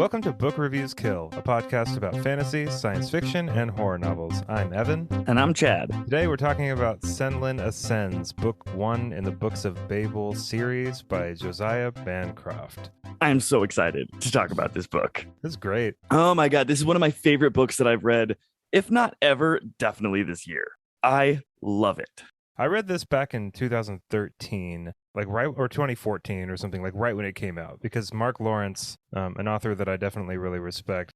Welcome to Book Reviews Kill, a podcast about fantasy, science fiction, and horror novels. I'm Evan. And I'm Chad. Today we're talking about Senlin Ascends, Book 1 in the Books of Babel series by Josiah Bancroft. I'm so excited to talk about this book. This is great. Oh my God, this is one of my favorite books that I've read, if not ever, definitely this year. I love it. I read this back in 2013, or 2014 or something, right when it came out, because Mark Lawrence, an author that I definitely really respect,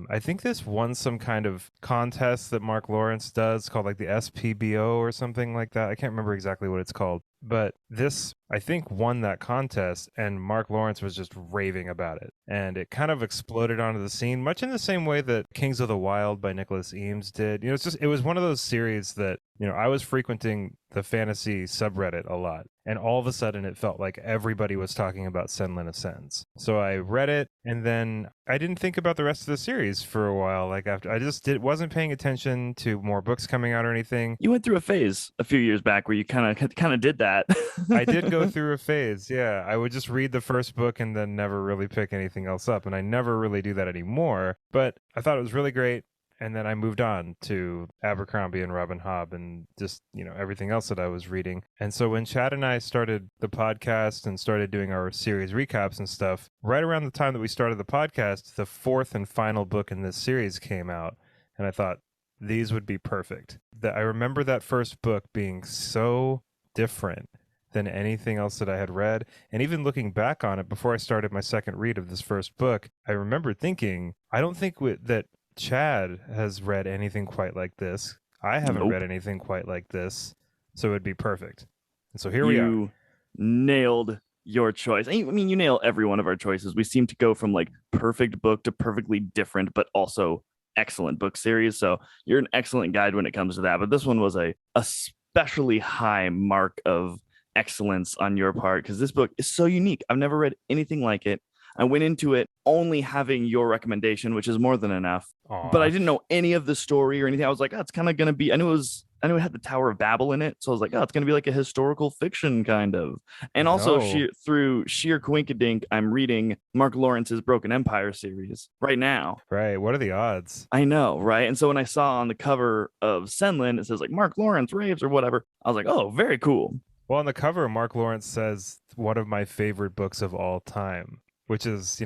I think this won some kind of contest that Mark Lawrence does called the SPBO or something like that. I can't remember exactly what it's called, but this, I think, won that contest, and Mark Lawrence was just raving about it. And it kind of exploded onto the scene, much in the same way that Kings of the Wild by Nicholas Eames did. It was one of those series that, I was frequenting the fantasy subreddit a lot. And all of a sudden, it felt like everybody was talking about Senlin Ascends. So I read it, and then I didn't think about the rest of the series for a while. After I just wasn't paying attention to more books coming out or anything. You went through a phase a few years back where you kind of did that. I did go through a phase, yeah. I would just read the first book and then never really pick anything else up, and I never really do that anymore. But I thought it was really great. And then I moved on to Abercrombie and Robin Hobb and just, everything else that I was reading. And so when Chad and I started the podcast and started doing our series recaps and stuff, right around the time that we started the podcast, the fourth and final book in this series came out. And I thought, these would be perfect. I remember that first book being so different than anything else that I had read. And even looking back on it before I started my second read of this first book, I remember thinking, I don't think that Chad has read anything quite like this. I haven't read anything quite like this, so it'd be perfect. And so here we are. You nailed your choice. I mean, you nail every one of our choices. We seem to go from perfect book to perfectly different, but also excellent book series. So you're an excellent guide when it comes to that. But this one was a especially high mark of excellence on your part because this book is so unique. I've never read anything like it. I went into it only having your recommendation, which is more than enough. Aww. But I didn't know any of the story or anything. I was like, oh, it's kind of going to be, I knew it had the Tower of Babel in it. So I was like, oh, it's going to be like a historical fiction kind of. And also through sheer coinkydink, I'm reading Mark Lawrence's Broken Empire series right now. Right. What are the odds? I know. Right. And so when I saw on the cover of Senlin, it says Mark Lawrence raves or whatever. I was like, oh, very cool. Well, on the cover, Mark Lawrence says one of my favorite books of all time, which is,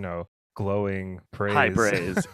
glowing praise. High praise.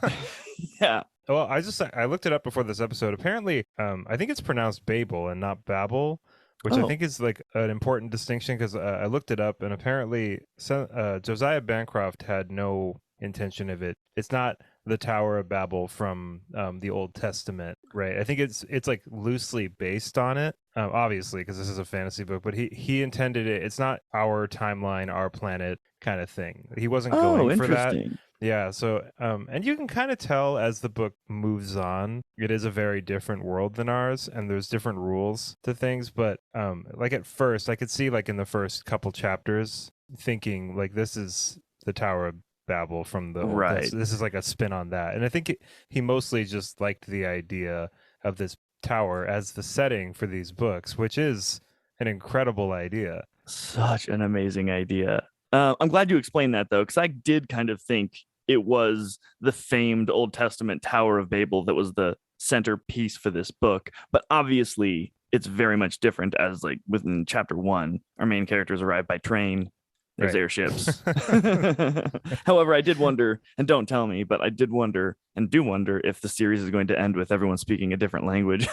Yeah. Well, I looked it up before this episode. Apparently, I think it's pronounced Babel and not Babel, which I think is an important distinction because I looked it up and apparently Josiah Bancroft had no intention of it. It's not the Tower of Babel from the Old Testament, right? I think it's loosely based on it, obviously, because this is a fantasy book, but he intended it. It's not our timeline, our planet kind of thing. He wasn't going for that. Yeah, so and you can kind of tell as the book moves on, it is a very different world than ours, and there's different rules to things. But at first, I could see in the first couple chapters thinking this is the Tower of Babel from the right. This is a spin on that, and I think he mostly just liked the idea of this tower as the setting for these books, which is an incredible idea. Such an amazing idea. I'm glad you explained that though, because I did kind of think it was the famed Old Testament Tower of Babel that was the centerpiece for this book, but obviously it's very much different. As within chapter 1, our main characters arrive by train. There's airships. However, I did wonder, and don't tell me, but I did wonder and do wonder if the series is going to end with everyone speaking a different language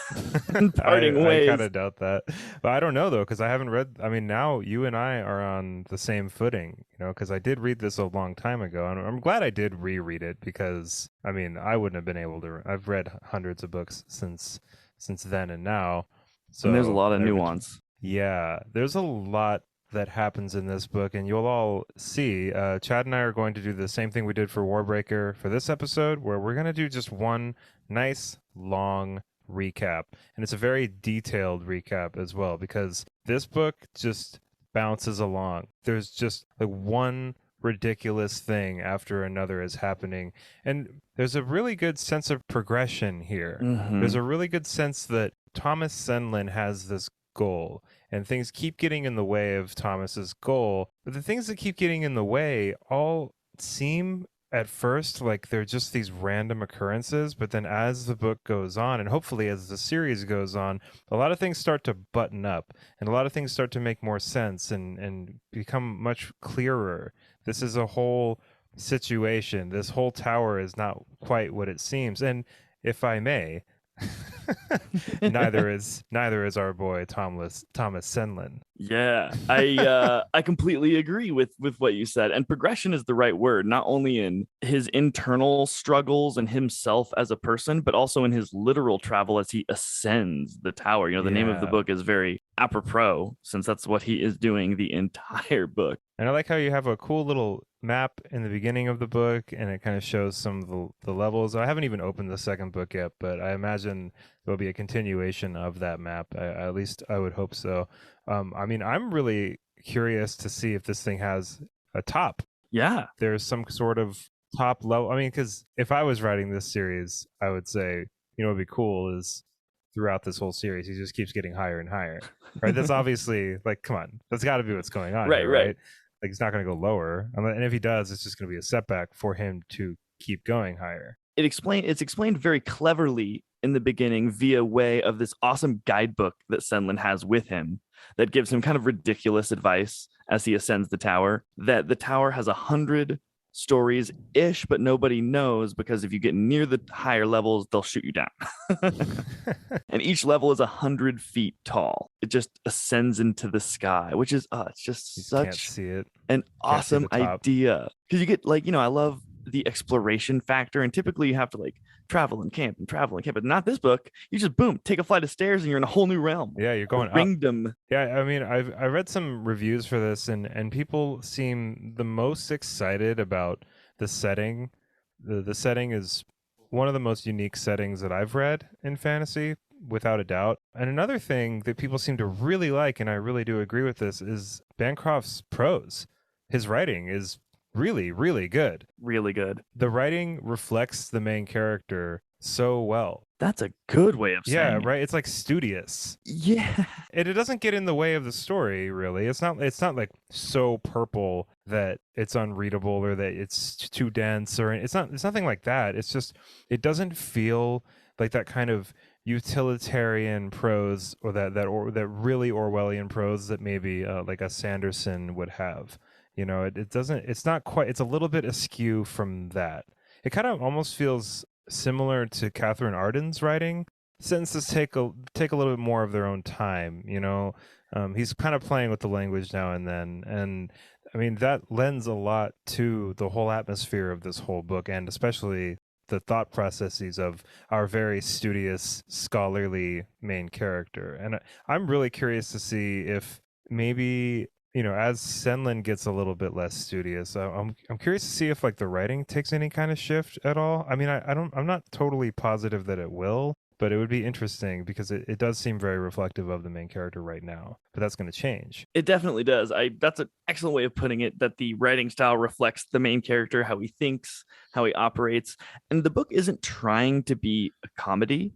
and parting ways. I kind of doubt that. But I don't know, though, because I haven't read. I mean, now you and I are on the same footing, because I did read this a long time ago. And I'm glad I did reread it because, I mean, I wouldn't have been able to. I've read hundreds of books since then and now. So and there's a lot of nuance. Yeah, there's a lot that happens in this book, and you'll all see. Chad and I are going to do the same thing we did for Warbreaker for this episode, where we're going to do just one nice long recap, and it's a very detailed recap as well, because this book just bounces along. There's just one ridiculous thing after another is happening, and there's a really good sense of progression here. Mm-hmm. There's a really good sense that Thomas Senlin has this goal, and things keep getting in the way of Thomas's goal, but the things that keep getting in the way all seem at first, like they're just these random occurrences, but then as the book goes on, and hopefully as the series goes on, a lot of things start to button up, and a lot of things start to make more sense and become much clearer. This is a whole situation. This whole tower is not quite what it seems. And if I may, neither is our boy Thomas Senlin. Yeah, I completely agree with what you said. And progression is the right word, not only in his internal struggles and himself as a person, but also in his literal travel as he ascends the tower. You know, the name of the Yeah. book is very apropos since that's what he is doing the entire book. And I like how you have a cool little map in the beginning of the book, and it kind of shows some of the levels. I haven't even opened the second book yet, but I imagine there'll be a continuation of that map. At least I would hope so. I mean, I'm really curious to see if this thing has a top. Yeah. There's some sort of top level. I mean, because if I was writing this series, I would say, you know, what'd be cool is throughout this whole series, he just keeps getting higher and higher. Right? That's obviously like, come on, that's got to be what's going on Right, here, right. right? Like, it's not going to go lower, and if he does, it's just going to be a setback for him to keep going higher. It's explained very cleverly in the beginning via way of this awesome guidebook that Senlin has with him that gives him kind of ridiculous advice as he ascends the tower. That the tower has 100 stories ish, but nobody knows because if you get near the higher levels, they'll shoot you down. And each level is 100 feet tall. It just ascends into the sky, which is it's just You just can't such see it. an Can't see awesome the top. idea because you get like, I love the exploration factor, and typically you have to like travel and camp and travel and camp, but not this book. You just boom, take a flight of stairs and you're in a whole new realm. Yeah, you're going up. Ringdom. Yeah, I mean, I read some reviews for this, and people seem the most excited about the setting. The setting is one of the most unique settings that I've read in fantasy, without a doubt. And another thing that people seem to really like, and I really do agree with this, is Bancroft's prose. His writing is really, really good. Really good. The writing reflects the main character so well. That's a good way of Yeah, saying it. right. It's like studious. Yeah. It doesn't get in the way of the story, really. It's not like so purple that it's unreadable or that it's too dense, or it's nothing like that. It's just it doesn't feel like that kind of utilitarian prose, or that really Orwellian prose that maybe like a Sanderson would have. You know, it doesn't, it's not quite, it's a little bit askew from that. It kind of almost feels similar to Catherine Arden's writing. Sentences take a little bit more of their own time, you know. He's kind of playing with the language now and then, and I mean that lends a lot to the whole atmosphere of this whole book, and especially the thought processes of our very studious, scholarly main character. And I'm really curious to see if maybe, you know, as Senlin gets a little bit less studious, I'm curious to see if like the writing takes any kind of shift at all. I mean, I'm not totally positive that it will, but it would be interesting because it does seem very reflective of the main character right now. But that's going to change. It definitely does. That's an excellent way of putting it, that the writing style reflects the main character, how he thinks, how he operates. And the book isn't trying to be a comedy,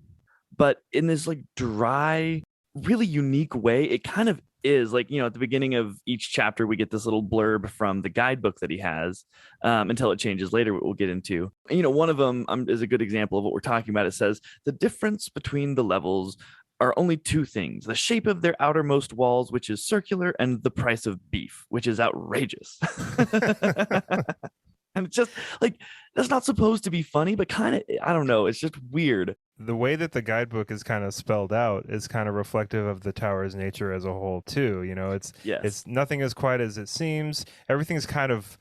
but in this like dry, really unique way, it kind of is. Like, at the beginning of each chapter, we get this little blurb from the guidebook that he has, until it changes later, what we'll get into. One of them is a good example of what we're talking about. It says the difference between the levels are only two things: the shape of their outermost walls, which is circular, and the price of beef, which is outrageous. And it's just like, that's not supposed to be funny, but kind of, I don't know, it's just weird. The way that the guidebook is kind of spelled out is kind of reflective of the tower's nature as a whole too. You know, Yes. it's nothing is quite as it seems. Everything's kind of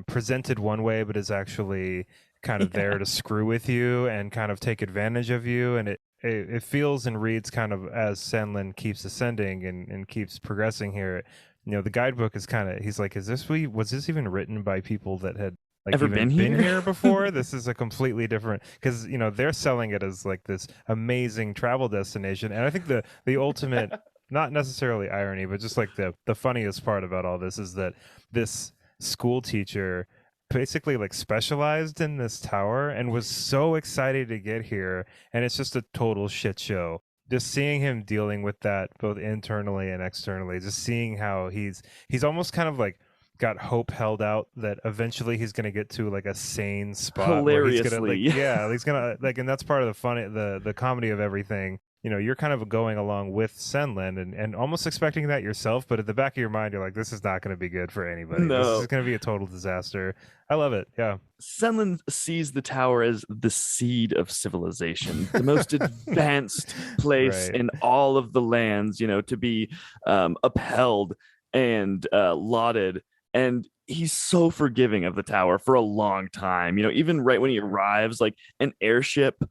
presented one way, but is actually kind of there to screw with you and kind of take advantage of you. And it feels and reads kind of as Senlin keeps ascending and keeps progressing here. You know, the guidebook is kind of, he's like, was this even written by people that had like Ever even been here? before? This is a completely different, because they're selling it as like this amazing travel destination, and I think the ultimate not necessarily irony, but just like the funniest part about all this is that this school teacher basically like specialized in this tower and was so excited to get here, and it's just a total shit show. Just seeing him dealing with that both internally and externally, just seeing how he's almost kind of like got hope held out that eventually he's going to get to like a sane spot where he's going to like, Hilariously. yeah, he's going to like, and that's part of the funny, the comedy of everything. You know, you're kind of going along with Senlin and almost expecting that yourself, but at the back of your mind, you're like, this is not going to be good for anybody. This is No. going to be a total disaster. I love it. Yeah. Senlin sees the tower as the seed of civilization, the most advanced place Right. in all of the lands, to be upheld and lauded. And he's so forgiving of the tower for a long time. Even right when he arrives, like an airship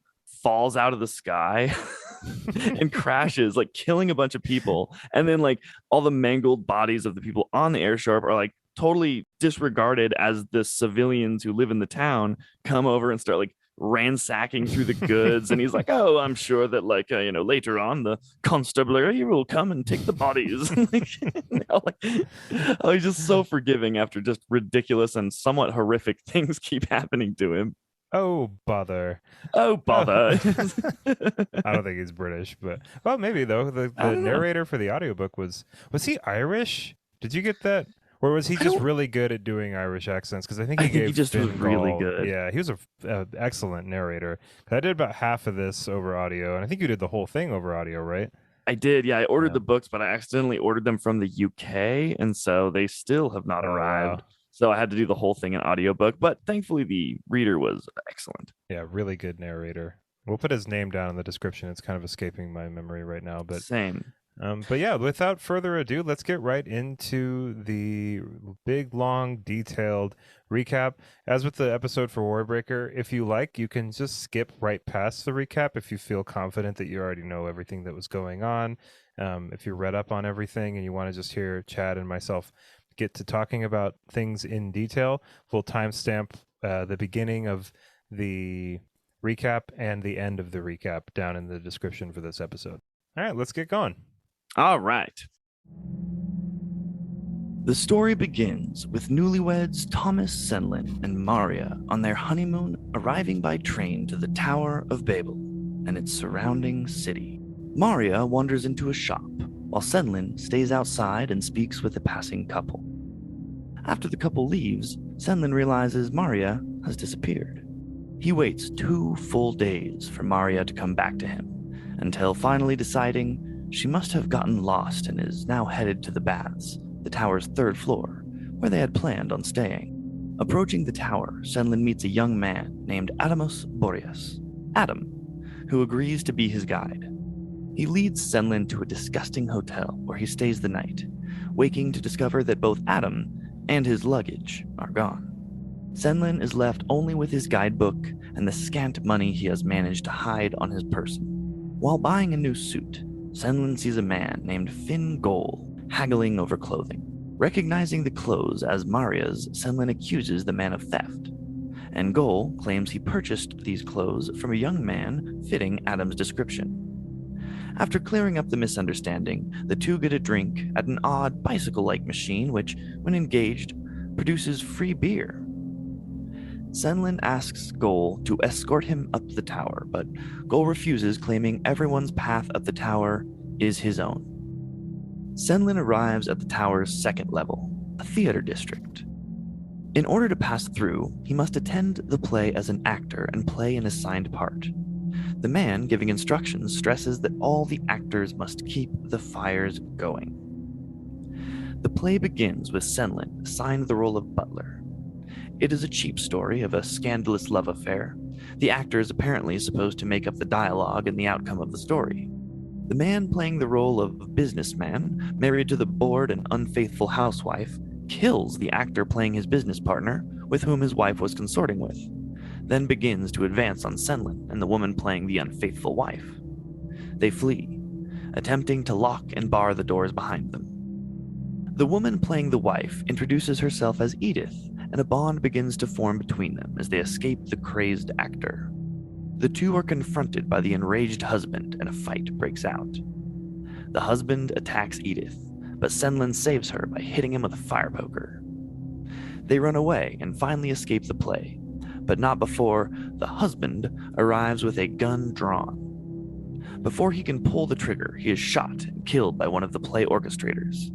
falls out of the sky and crashes, like killing a bunch of people. And then, like, all the mangled bodies of the people on the airship are like totally disregarded as the civilians who live in the town come over and start like ransacking through the goods. And he's like, oh, I'm sure that like later on the constabulary will come and take the bodies. Oh, he's just so forgiving after just ridiculous and somewhat horrific things keep happening to him. Oh, bother. Oh, Oh. bother. I don't think he's British, but well, maybe though. I The don't know. narrator for the audiobook was he Irish? Did you get that? Or was he I just don't. really good at doing Irish accents? Because I think I he think he gave just was really Fingal. good. Yeah, he was a excellent narrator. 'Cause I did about half of this over audio, and I think you did the whole thing over audio, right? I did. Yeah, I ordered Yeah. the books, but I accidentally ordered them from the UK, and so they still have not Oh arrived. wow. So I had to do the whole thing in audiobook, but thankfully the reader was excellent. Yeah, really good narrator. We'll put his name down in the description. It's kind of escaping my memory right now, Same. but yeah, without further ado, let's get right into the big, long, detailed recap. As with the episode for Warbreaker, if you like, you can just skip right past the recap if you feel confident that you already know everything that was going on. If you're read up on everything and you want to just hear Chad and myself get to talking about things in detail, we'll timestamp the beginning of the recap and the end of the recap down in the description for this episode. All right, let's get going. All right. The story begins with newlyweds Thomas Senlin and Maria on their honeymoon arriving by train to the Tower of Babel and its surrounding city. Maria wanders into a shop while Senlin stays outside and speaks with a passing couple. After the couple leaves, Senlin realizes Maria has disappeared. He waits 2 full days for Maria to come back to him, until finally deciding she must have gotten lost and is now headed to the baths, the tower's 3rd floor, where they had planned on staying. Approaching the tower, Senlin meets a young man named Adamos Boreas, Adam, who agrees to be his guide. He leads Senlin to a disgusting hotel where he stays the night, waking to discover that both Adam and his luggage are gone. Senlin is left only with his guidebook and the scant money he has managed to hide on his person. While buying a new suit, Senlin sees a man named Fingal haggling over clothing. Recognizing the clothes as Maria's, Senlin accuses the man of theft, and Gol claims he purchased these clothes from a young man fitting Adam's description. After clearing up the misunderstanding, the two get a drink at an odd bicycle-like machine which, when engaged, produces free beer. Senlin asks Gol to escort him up the tower, but Gol refuses, claiming everyone's path up the tower is his own. Senlin arrives at the tower's 2nd level, a theater district. In order to pass through, he must attend the play as an actor and play an assigned part. The man giving instructions stresses that all the actors must keep the fires going. The play begins with Senlin assigned the role of butler. It is a cheap story of a scandalous love affair. The actor is apparently supposed to make up the dialogue and the outcome of the story. The man playing the role of businessman, married to the bored and unfaithful housewife, kills the actor playing his business partner, with whom his wife was consorting with, then begins to advance on Senlin and the woman playing the unfaithful wife. They flee, attempting to lock and bar the doors behind them. The woman playing the wife introduces herself as Edith, and a bond begins to form between them as they escape the crazed actor. The two are confronted by the enraged husband, and a fight breaks out. The husband attacks Edith, but Senlin saves her by hitting him with a fire poker. They run away and finally escape the play, but not before the husband arrives with a gun drawn. Before he can pull the trigger, he is shot and killed by one of the play orchestrators.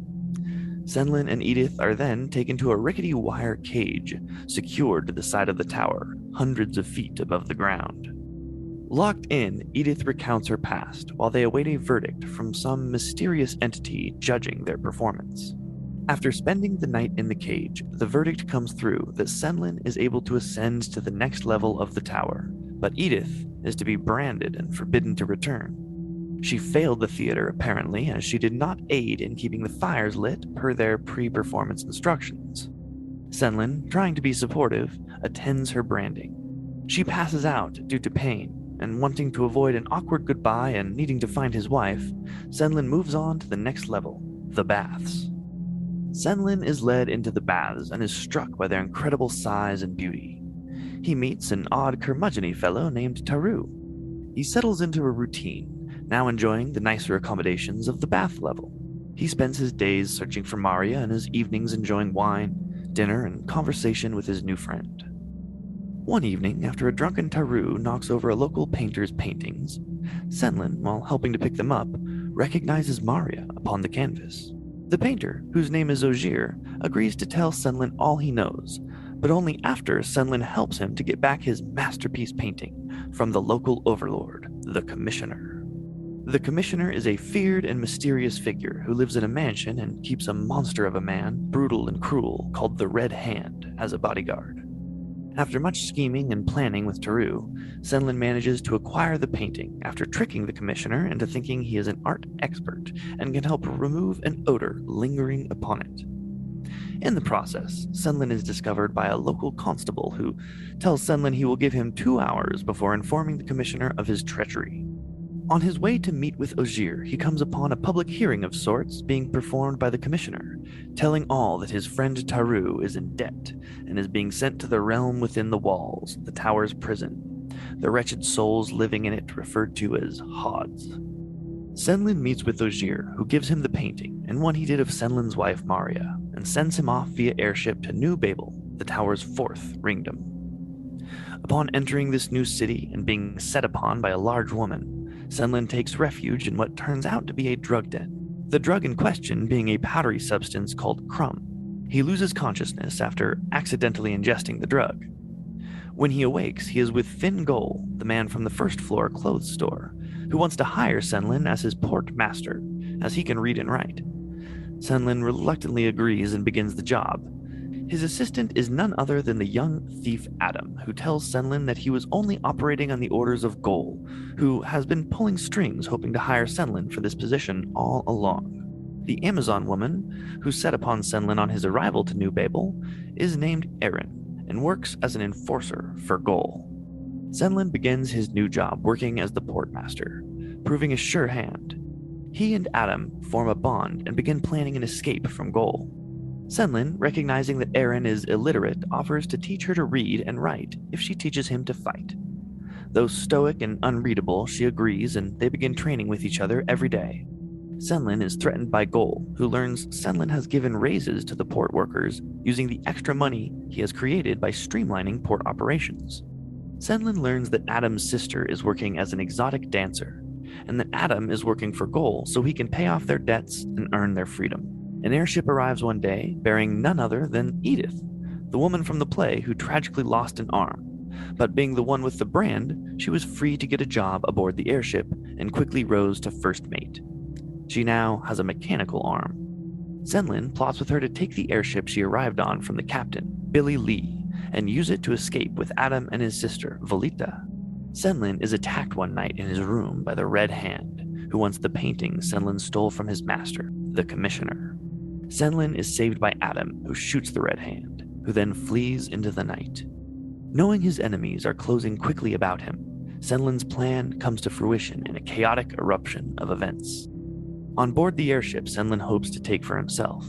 Senlin and Edith are then taken to a rickety wire cage secured to the side of the tower, hundreds of feet above the ground. Locked in, Edith recounts her past while they await a verdict from some mysterious entity judging their performance. After spending the night in the cage, the verdict comes through that Senlin is able to ascend to the next level of the tower, but Edith is to be branded and forbidden to return. She failed the theater apparently, as she did not aid in keeping the fires lit per their pre-performance instructions. Senlin, trying to be supportive, attends her branding. She passes out due to pain, and wanting to avoid an awkward goodbye and needing to find his wife, Senlin moves on to the next level, the baths. Senlin is led into the baths and is struck by their incredible size and beauty. He meets an odd curmudgeon-y fellow named Taru. He settles into a routine, now enjoying the nicer accommodations of the bath level. He spends his days searching for Maria and his evenings enjoying wine, dinner, and conversation with his new friend. One evening, after a drunken Taru knocks over a local painter's paintings, Senlin, while helping to pick them up, recognizes Maria upon the canvas. The painter, whose name is Ogier, agrees to tell Senlin all he knows, but only after Senlin helps him to get back his masterpiece painting from the local overlord, the Commissioner. The Commissioner is a feared and mysterious figure who lives in a mansion and keeps a monster of a man, brutal and cruel, called the Red Hand, as a bodyguard. After much scheming and planning with Taru, Senlin manages to acquire the painting after tricking the Commissioner into thinking he is an art expert and can help remove an odor lingering upon it. In the process, Senlin is discovered by a local constable who tells Senlin he will give him 2 hours before informing the Commissioner of his treachery. On his way to meet with Ogier, he comes upon a public hearing of sorts being performed by the Commissioner, telling all that his friend Taru is in debt and is being sent to the realm within the walls, the tower's prison, the wretched souls living in it referred to as Hods. Senlin meets with Ogier, who gives him the painting and one he did of Senlin's wife Maria, and sends him off via airship to New Babel, the tower's 4th ringdom. Upon entering this new city and being set upon by a large woman, Senlin takes refuge in what turns out to be a drug den, the drug in question being a powdery substance called crumb. He loses consciousness after accidentally ingesting the drug. When he awakes, he is with Finn Goal, the man from the first-floor clothes store, who wants to hire Senlin as his port master, as he can read and write. Senlin reluctantly agrees and begins the job. His assistant is none other than the young thief Adam, who tells Senlin that he was only operating on the orders of Goal, who has been pulling strings hoping to hire Senlin for this position all along. The Amazon woman, who set upon Senlin on his arrival to New Babel, is named Erin and works as an enforcer for Goal. Senlin begins his new job working as the portmaster, proving a sure hand. He and Adam form a bond and begin planning an escape from Goal. Senlin, recognizing that Erin is illiterate, offers to teach her to read and write if she teaches him to fight. Though stoic and unreadable, she agrees and they begin training with each other every day. Senlin is threatened by Goal, who learns Senlin has given raises to the port workers using the extra money he has created by streamlining port operations. Senlin learns that Adam's sister is working as an exotic dancer, and that Adam is working for Goal so he can pay off their debts and earn their freedom. An airship arrives one day bearing none other than Edith, the woman from the play who tragically lost an arm. But being the one with the brand, she was free to get a job aboard the airship and quickly rose to first mate. She now has a mechanical arm. Senlin plots with her to take the airship she arrived on from the captain, Billy Lee, and use it to escape with Adam and his sister, Volita. Senlin is attacked one night in his room by the Red Hand, who wants the painting Senlin stole from his master, the Commissioner. Senlin is saved by Adam, who shoots the Red Hand, who then flees into the night. Knowing his enemies are closing quickly about him, Senlin's plan comes to fruition in a chaotic eruption of events. On board the airship Senlin hopes to take for himself,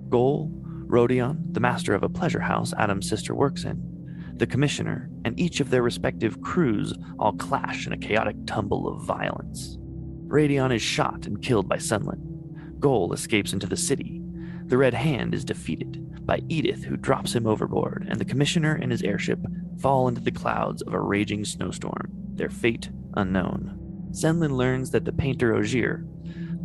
Goal, Rodion, the master of a pleasure house Adam's sister works in, the Commissioner, and each of their respective crews all clash in a chaotic tumble of violence. Rodion is shot and killed by Senlin. Goal escapes into the city. The Red Hand is defeated by Edith, who drops him overboard, and the Commissioner and his airship fall into the clouds of a raging snowstorm, their fate unknown. Senlin learns that the painter Ogier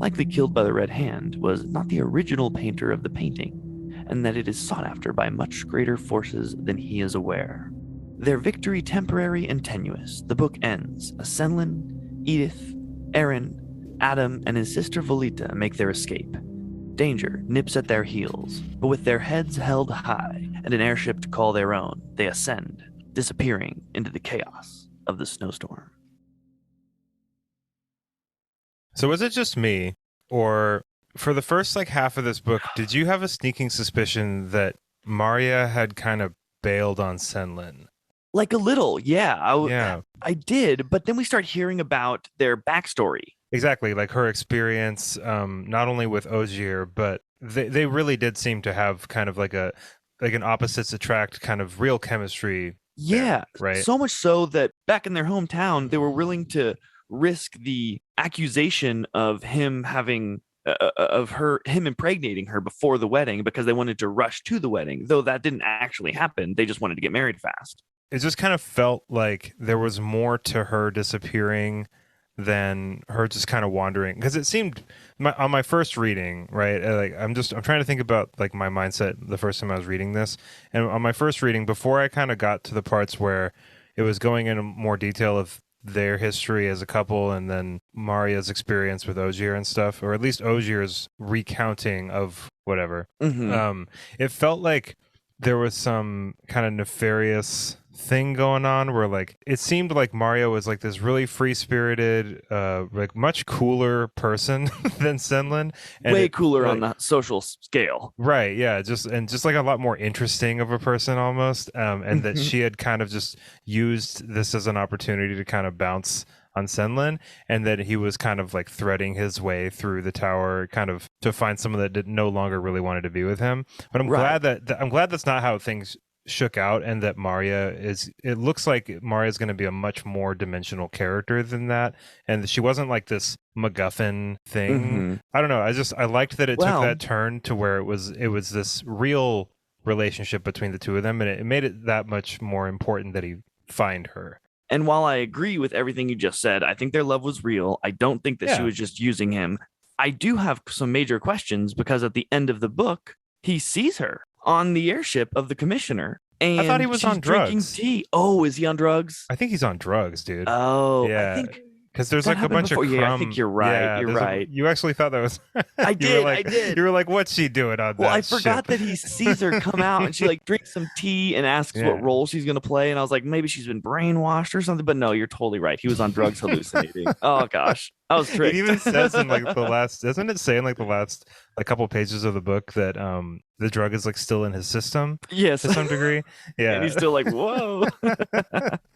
likely killed by the Red Hand, was not the original painter of the painting, and that it is sought after by much greater forces than he is aware. Their victory temporary and tenuous, the book ends. Senlin, Edith, Aaron, Adam, and his sister Volita make their escape. Danger nips at their heels, but with their heads held high and an airship to call their own, they ascend, disappearing into the chaos of the snowstorm. So was it just me, or for the first like half of this book, did you have a sneaking suspicion that Maria had kind of bailed on Senlin? Like a little, yeah. Yeah, I did, but then we start hearing about their backstory. exactly. Like her experience, not only with Ogier, but they really did seem to have kind of like an opposites attract kind of real chemistry. Yeah, there, right. so much so that back in their hometown, they were willing to risk the accusation of him having him impregnating her before the wedding because they wanted to rush to the wedding. Though that didn't actually happen, they just wanted to get married fast. It just kind of felt like there was more to her disappearing than her just kind of wandering, because it seemed on my first reading, right, like I'm trying to think about like my mindset the first time I was reading this, and on my first reading, before I kind of got to the parts where it was going into more detail of their history as a couple and then Maria's experience with Ogier and stuff, or at least Ogier's recounting of whatever, it felt like there was some kind of nefarious thing going on where like it seemed like Mario was like this really free-spirited, like much cooler person than Senlin, and way cooler on the social scale, right? Yeah, just like a lot more interesting of a person almost, and that she had kind of just used this as an opportunity to kind of bounce on Senlin, and that he was kind of like threading his way through the tower kind of to find someone that no longer really wanted to be with him. But I'm glad I'm glad that's not how things shook out, and that it looks like Maria's going to be a much more dimensional character than that, and she wasn't like this MacGuffin thing. I don't know, I liked that it took that turn to where it was this real relationship between the two of them, and it made it that much more important that he find her. And while I agree with everything you just said, I think their love was real. I don't think that she was just using him. I do have some major questions because at the end of the book, he sees her on the airship of the commissioner. And I thought he was on drugs. Drinking tea. Oh, is he on drugs? I think he's on drugs, dude. Oh, yeah. I think because there's like a bunch of crumb. Yeah, I think you're right. Yeah, you're right. You actually thought that was. I did. I did. You were like, "What's she doing on that?" Well, I forgot that he sees her come out and she like drinks some tea and asks what role she's gonna play, and I was like, maybe she's been brainwashed or something. But no, you're totally right. He was on drugs, hallucinating. Oh gosh, I was tricked. It even says in like the last, doesn't it say in like the last like couple pages of the book that the drug is like still in his system? Yes, to some degree. Yeah, and he's still like, whoa.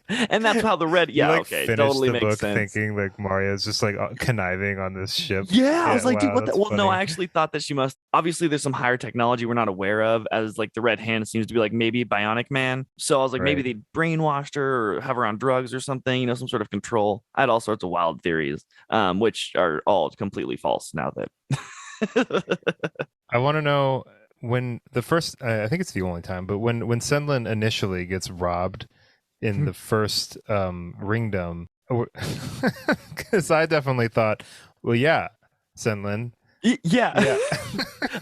And that's how the red. Yeah, okay, totally the makes book sense. Thinking like Maria's just like conniving on this ship. Yeah, I was like, dude, what? Well, funny. No, I actually thought that she must. Obviously, there's some higher technology we're not aware of, as like the Red Hand seems to be like maybe Bionic Man. So I was like, maybe they brainwashed her or have her on drugs or something. You know, some sort of control. I had all sorts of wild theories, which are all completely false now that. I want to know when the first. I think it's the only time, but when Senlin initially gets robbed in the first ringdom, because I definitely thought, well, yeah, Senlin. Yeah.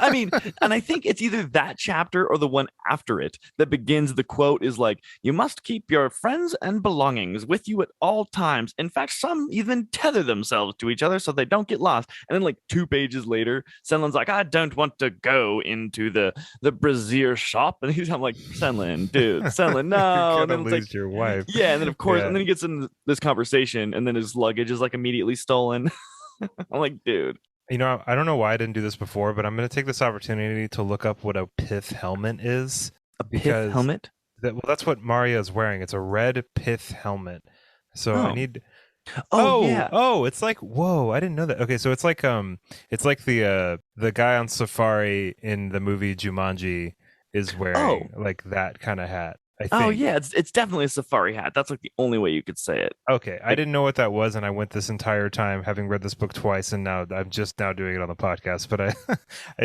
I mean, and I think it's either that chapter or the one after it that begins. The quote is like, "You must keep your friends and belongings with you at all times. In fact, some even tether themselves to each other so they don't get lost." And then like 2 pages later, Senlin's like, "I don't want to go into the brazier shop." And I'm like, Senlin, dude, Senlin, no. And then it's like, your wife. Yeah, and then of course, and then he gets in this conversation, and then his luggage is like immediately stolen. I'm like, dude. You know, I don't know why I didn't do this before, but I'm going to take this opportunity to look up what a pith helmet is. A pith helmet? That's what Maria is wearing. It's a red pith helmet. So I need. Yeah. Oh, it's like, whoa! I didn't know that. Okay, so it's like the guy on safari in the movie Jumanji is wearing like that kind of hat. I think. Oh yeah, it's definitely a safari hat. That's like the only way you could say it. Okay, I didn't know what that was, and I went this entire time having read this book twice, and now I'm just now doing it on the podcast. But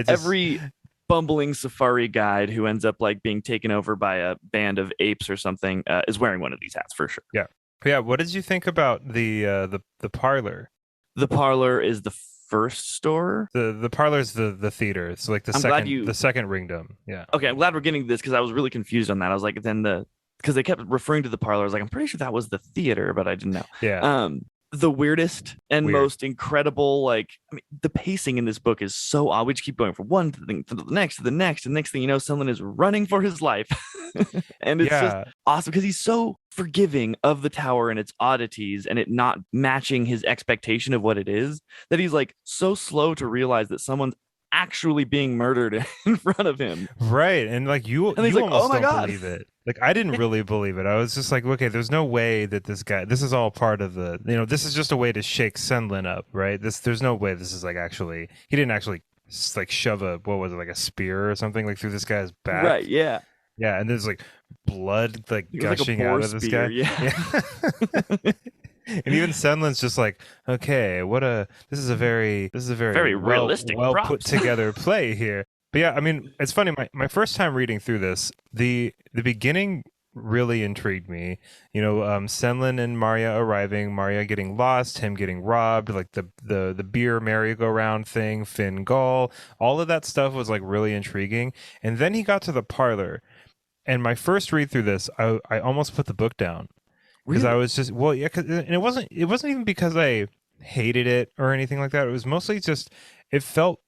every bumbling safari guide who ends up like being taken over by a band of apes or something is wearing one of these hats for sure. Yeah. What did you think about the parlor? The parlor is the first store. The parlor's the theater. It's like I'm glad the you. second ringdom. Yeah. Okay, I'm glad we're getting this because I was really confused on that. I was like, then the because they kept referring to the parlor. I was like, I'm pretty sure that was the theater, but I didn't know. Yeah. The weirdest and Weird. most incredible, like, I mean, the pacing in this book is so odd. We just keep going from one thing to the next, to the next, and next thing you know, someone is running for his life, and it's just Yeah. awesome because he's so forgiving of the tower and its oddities and it not matching his expectation of what it is that he's like so slow to realize that someone's actually being murdered in front of him. Right. And like And he's you like, oh almost my don't God. believe it. Like I didn't really believe it. I was just like, okay, there's no way that this is all part of this is just a way to shake Senlin up, right? There's no way this is like actually he didn't actually like shove what was it, like a spear or something like through this guy's back. Right, yeah. Yeah, and there's like blood like It was like a gushing out boar of this spear, guy. yeah. And even Senlin's just like, okay, this is a Very very realistic well put props. together play here. But yeah, I mean, it's funny. My first time reading through this, the beginning really intrigued me. Senlin and Marya arriving, Marya getting lost, him getting robbed, like the beer merry-go-round thing, Finn Gull, all of that stuff was like really intriguing. And then he got to the parlor, and my first read through this, I almost put the book down because I Really? was just well, yeah, and it wasn't even because I hated it or anything like that. It was mostly just it felt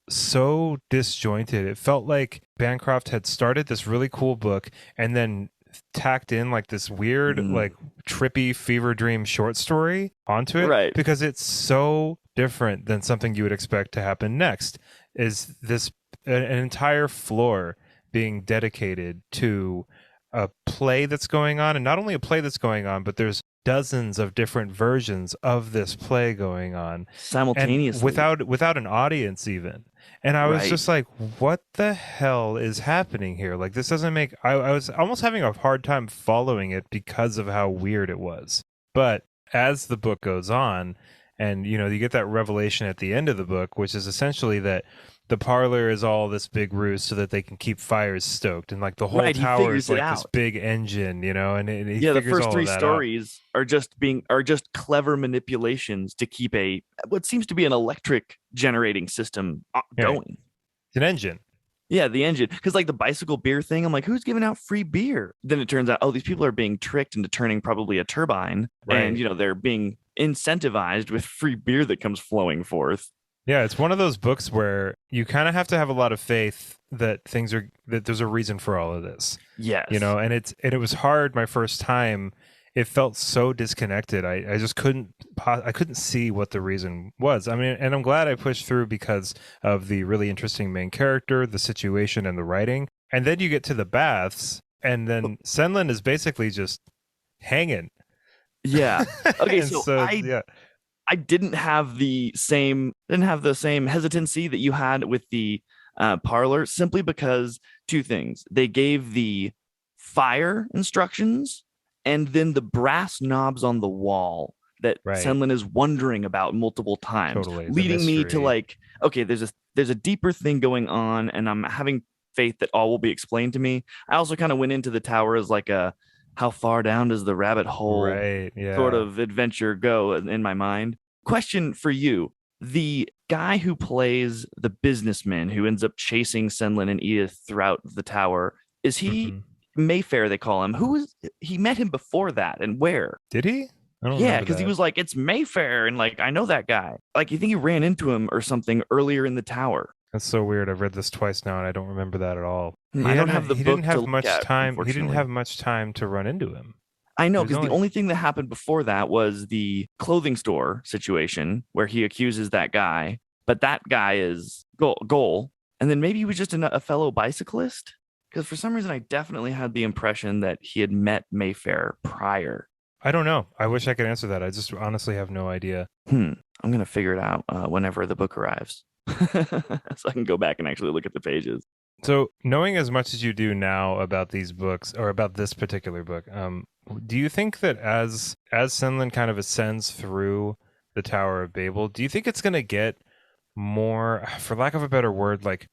so disjointed. It felt like Bancroft had started this really cool book and then tacked in like this weird, Mm, like trippy fever dream short story onto it right. because it's so different than something you would expect to happen next. Is this an entire floor being dedicated to a play that's going on, and not only a play that's going on, but there's dozens of different versions of this play going on and Simultaneously. without an audience even. And I was Right. just like, what the hell is happening here? Like this doesn't make I was almost having a hard time following it because of how weird it was. But as the book goes on, and you get that revelation at the end of the book, which is essentially that the parlor is all this big ruse so that they can keep fires stoked, and like the whole Right. He tower is figures it like this out. big engine, and he Yeah, the figures first all of three that out. stories are just clever manipulations to keep a what seems to be an electric generating system Right. going. It's an engine. Yeah, the engine. Because like the bicycle beer thing, I'm like, who's giving out free beer? Then it turns out, oh, these people are being tricked into turning probably a turbine, and Right. they're being incentivized with free beer that comes flowing forth. Yeah, it's one of those books where you kind of have to have a lot of faith that there's a reason for all of this. Yes. And it was hard my first time. It felt so disconnected. I just I couldn't see what the reason was. I mean, and I'm glad I pushed through because of the really interesting main character, the situation, and the writing. And then you get to the baths, and then Senlin is basically just hanging. Yeah. Okay, And so so I yeah, I didn't have the same hesitancy that you had with the parlor simply because two things. They gave the fire instructions and then the brass knobs on the wall that right, Senlin is wondering about multiple times, totally the leading me to mystery. like, okay, there's a deeper thing going on, and I'm having faith that all will be explained to me. I also kind of went into the tower as like a how far down does the rabbit hole Right, sort yeah. of adventure go in my mind. Question for you. The guy who plays the businessman who ends up chasing Senlin and Edith throughout the tower, is he Hmm. Mayfair, they call him? Who is he? Met him before that, and where? Did he? I don't Yeah, remember because he that. was like, it's Mayfair, and like, I know that guy. Like, you think he ran into him or something earlier in the tower? That's so weird. I've read this twice now, and I don't remember that at all. I don't have the He didn't book to have look much at, time. He didn't unfortunately. have much time to run into him. I know There's because the only only thing that happened before that was the clothing store situation where he accuses that guy, but that guy is goal. And then maybe he was just a fellow bicyclist because for some reason I definitely had the impression that he had met Mayfair prior. I don't know. I wish I could answer that. I just honestly have no idea. I'm gonna figure it out whenever the book arrives, so I can go back and actually look at the pages. So, knowing as much as you do now about these books or about this particular book, do you think that as Senlin kind of ascends through the Tower of Babel, do you think it's going to get more, for lack of a better word, like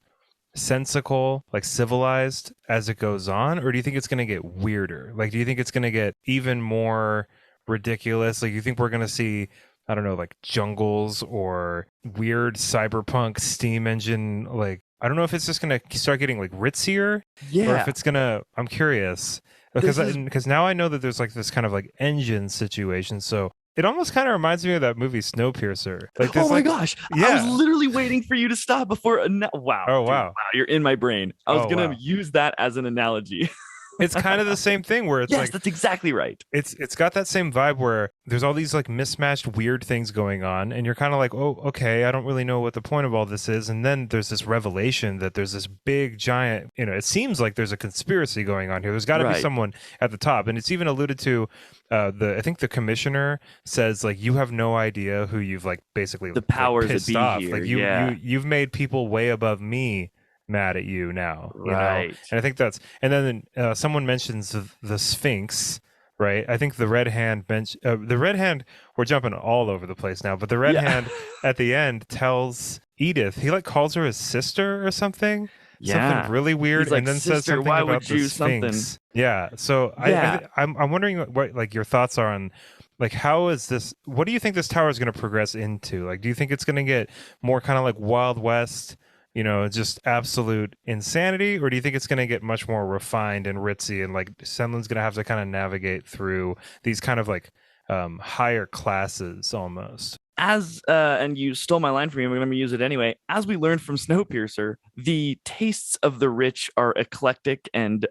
sensical, like civilized as it goes on, or do you think it's going to get weirder? Like, do you think it's going to get even more ridiculous? Like, you think we're going to see I don't know, like jungles or weird cyberpunk steam engine. Like, I don't know if it's just going to start getting like ritzier or if Yeah, it's going to, I'm curious because this is. now I know that there's like this kind of like engine situation. So it almost kind of reminds me of that movie Snowpiercer. Like, Oh there's my like, gosh, I was yeah. literally waiting for you to stop before. Wow, Oh, dude, wow. wow, you're in my brain. I was Oh, gonna wow. use that as an analogy. It's kind of the same thing where it's Yes, like, that's exactly right. it's got that same vibe where there's all these like mismatched weird things going on and you're kind of like, oh, okay, I don't really know what the point of all this is. And then there's this revelation that there's this big giant, it seems like there's a conspiracy going on here. There's got to be Right, someone at the top. And it's even alluded to, the I think the commissioner says like, you have no idea who you've like basically the like powers that pissed be off. here. Like Yeah, you've made people way above me mad at you now. right. And I think that's, and then someone mentions the Sphinx, right? I think the red hand the red hand, we're jumping all over the place now, but the red Yeah, hand at the end tells Edith, he like calls her his sister or something yeah. really weird, He's and like, then says sister, something why about would the you something? Sphinx. Yeah. So Yeah. I'm wondering what like your thoughts are on like how is this, what do you think this tower is going to progress into? Like, do you think it's going to get more kind of like Wild West, just absolute insanity, or do you think it's going to get much more refined and ritzy and like Senlin's going to have to kind of navigate through these kind of like higher classes almost? As and you stole my line from me, I'm going to use it anyway. As we learned from Snowpiercer, the tastes of the rich are eclectic and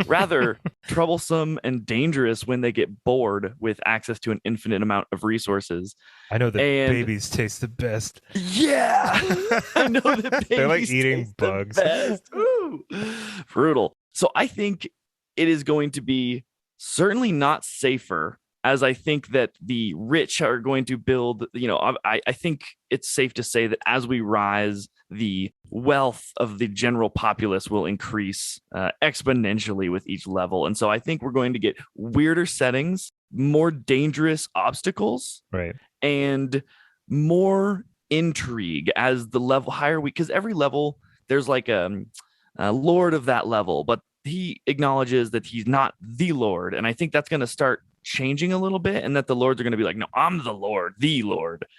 rather troublesome and dangerous when they get bored with access to an infinite amount of resources. I know that And babies taste the best. yeah, I know that They're like babies eating taste the bugs. best. Ooh, brutal. So I think it is going to be certainly not safer, as I think that the rich are going to build. I think it's safe to say that as we rise, the wealth of the general populace will increase exponentially with each level. And so I think we're going to get weirder settings, more dangerous obstacles, Right. and more intrigue as the level higher we, because every level there's like a lord of that level, but he acknowledges that he's not the lord, and I think that's going to start changing a little bit, and that the lords are going to be like, no, I'm the lord,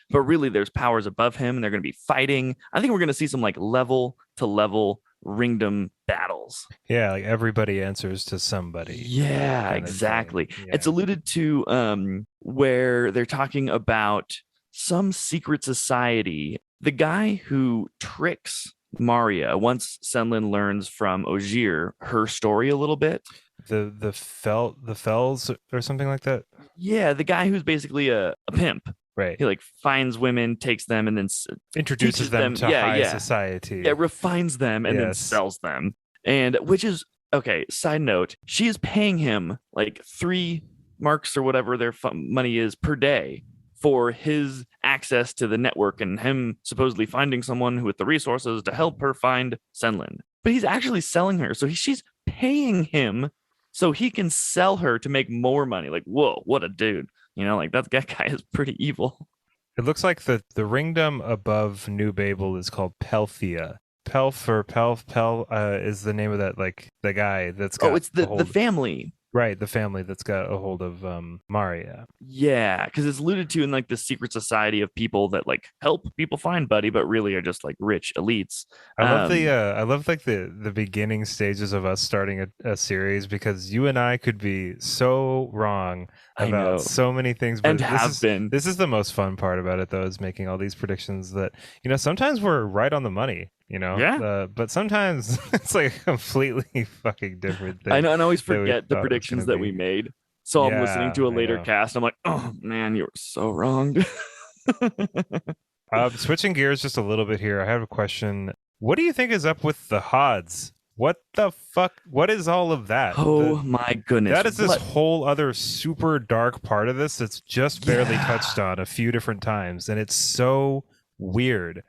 but really there's powers above him and they're going to be fighting. I think we're going to see some like level to level ringdom battles. Yeah, like everybody answers to somebody Yeah, kind of thing. exactly. It's Yeah. alluded to where they're talking about some secret society. The guy who tricks Maria, once Senlin learns from Ogier her story a little bit. The fells or something like that. Yeah, the guy who's basically a pimp. Right. He like finds women, takes them, and then Introduces teaches them them. to Yeah, high yeah, society. yeah, refines them and then Yes. sells them. And which is okay. Side note: she is paying him like 3 marks or whatever their money is per day for his access to the network and him supposedly finding someone who with the resources to help her find Senlin. But he's actually selling her, so she's paying him so he can sell her to make more money. Like, whoa, what a dude! Like that guy is pretty evil. It looks like the ringdom above New Babel is called Pelthia. Pelf or Pel is the name of that, like the guy that's Oh, got it's a the hold. family. Right, the family that's got a hold of Maria. Yeah, because it's alluded to in like the secret society of people that like help people find Buddy, but really are just like rich elites. I love like the beginning stages of us starting a series because you and I could be so wrong I about know, so many things, and but have been. this is the most fun part about it though, is making all these predictions that sometimes we're right on the money, Yeah, but sometimes it's like a completely fucking different I thing know, and I always that we forget the thought it was predictions gonna that we be. made. So I'm listening Yeah, to a I later know. cast. I'm like, oh man, you were so wrong. Switching gears just a little bit here, I have a question. What do you think is up with the Hods? What the fuck? What is all of that? Oh my goodness, That is this what? whole other super dark part of this that's just barely Yeah, touched on a few different times, and it's so weird.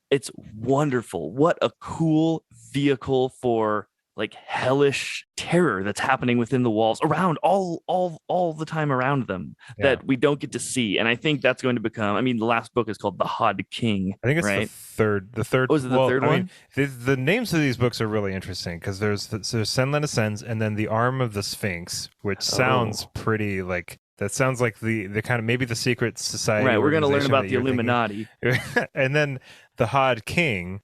it's wonderful. What a cool vehicle for like hellish terror that's happening within the walls around all the time around them Yeah. that we don't get to see. And I think that's going to become, I mean, the last book is called The Hod King, I think it's the right? third. The third. Oh, is it the Well, third I mean, one? the names of these books are really interesting because there's Senlin Ascends, and then the Arm of the Sphinx, which sounds Oh, pretty like That sounds like the kind of maybe the secret society Right. We're going to learn organization about that the you're thinking. Illuminati. And then the Hod King,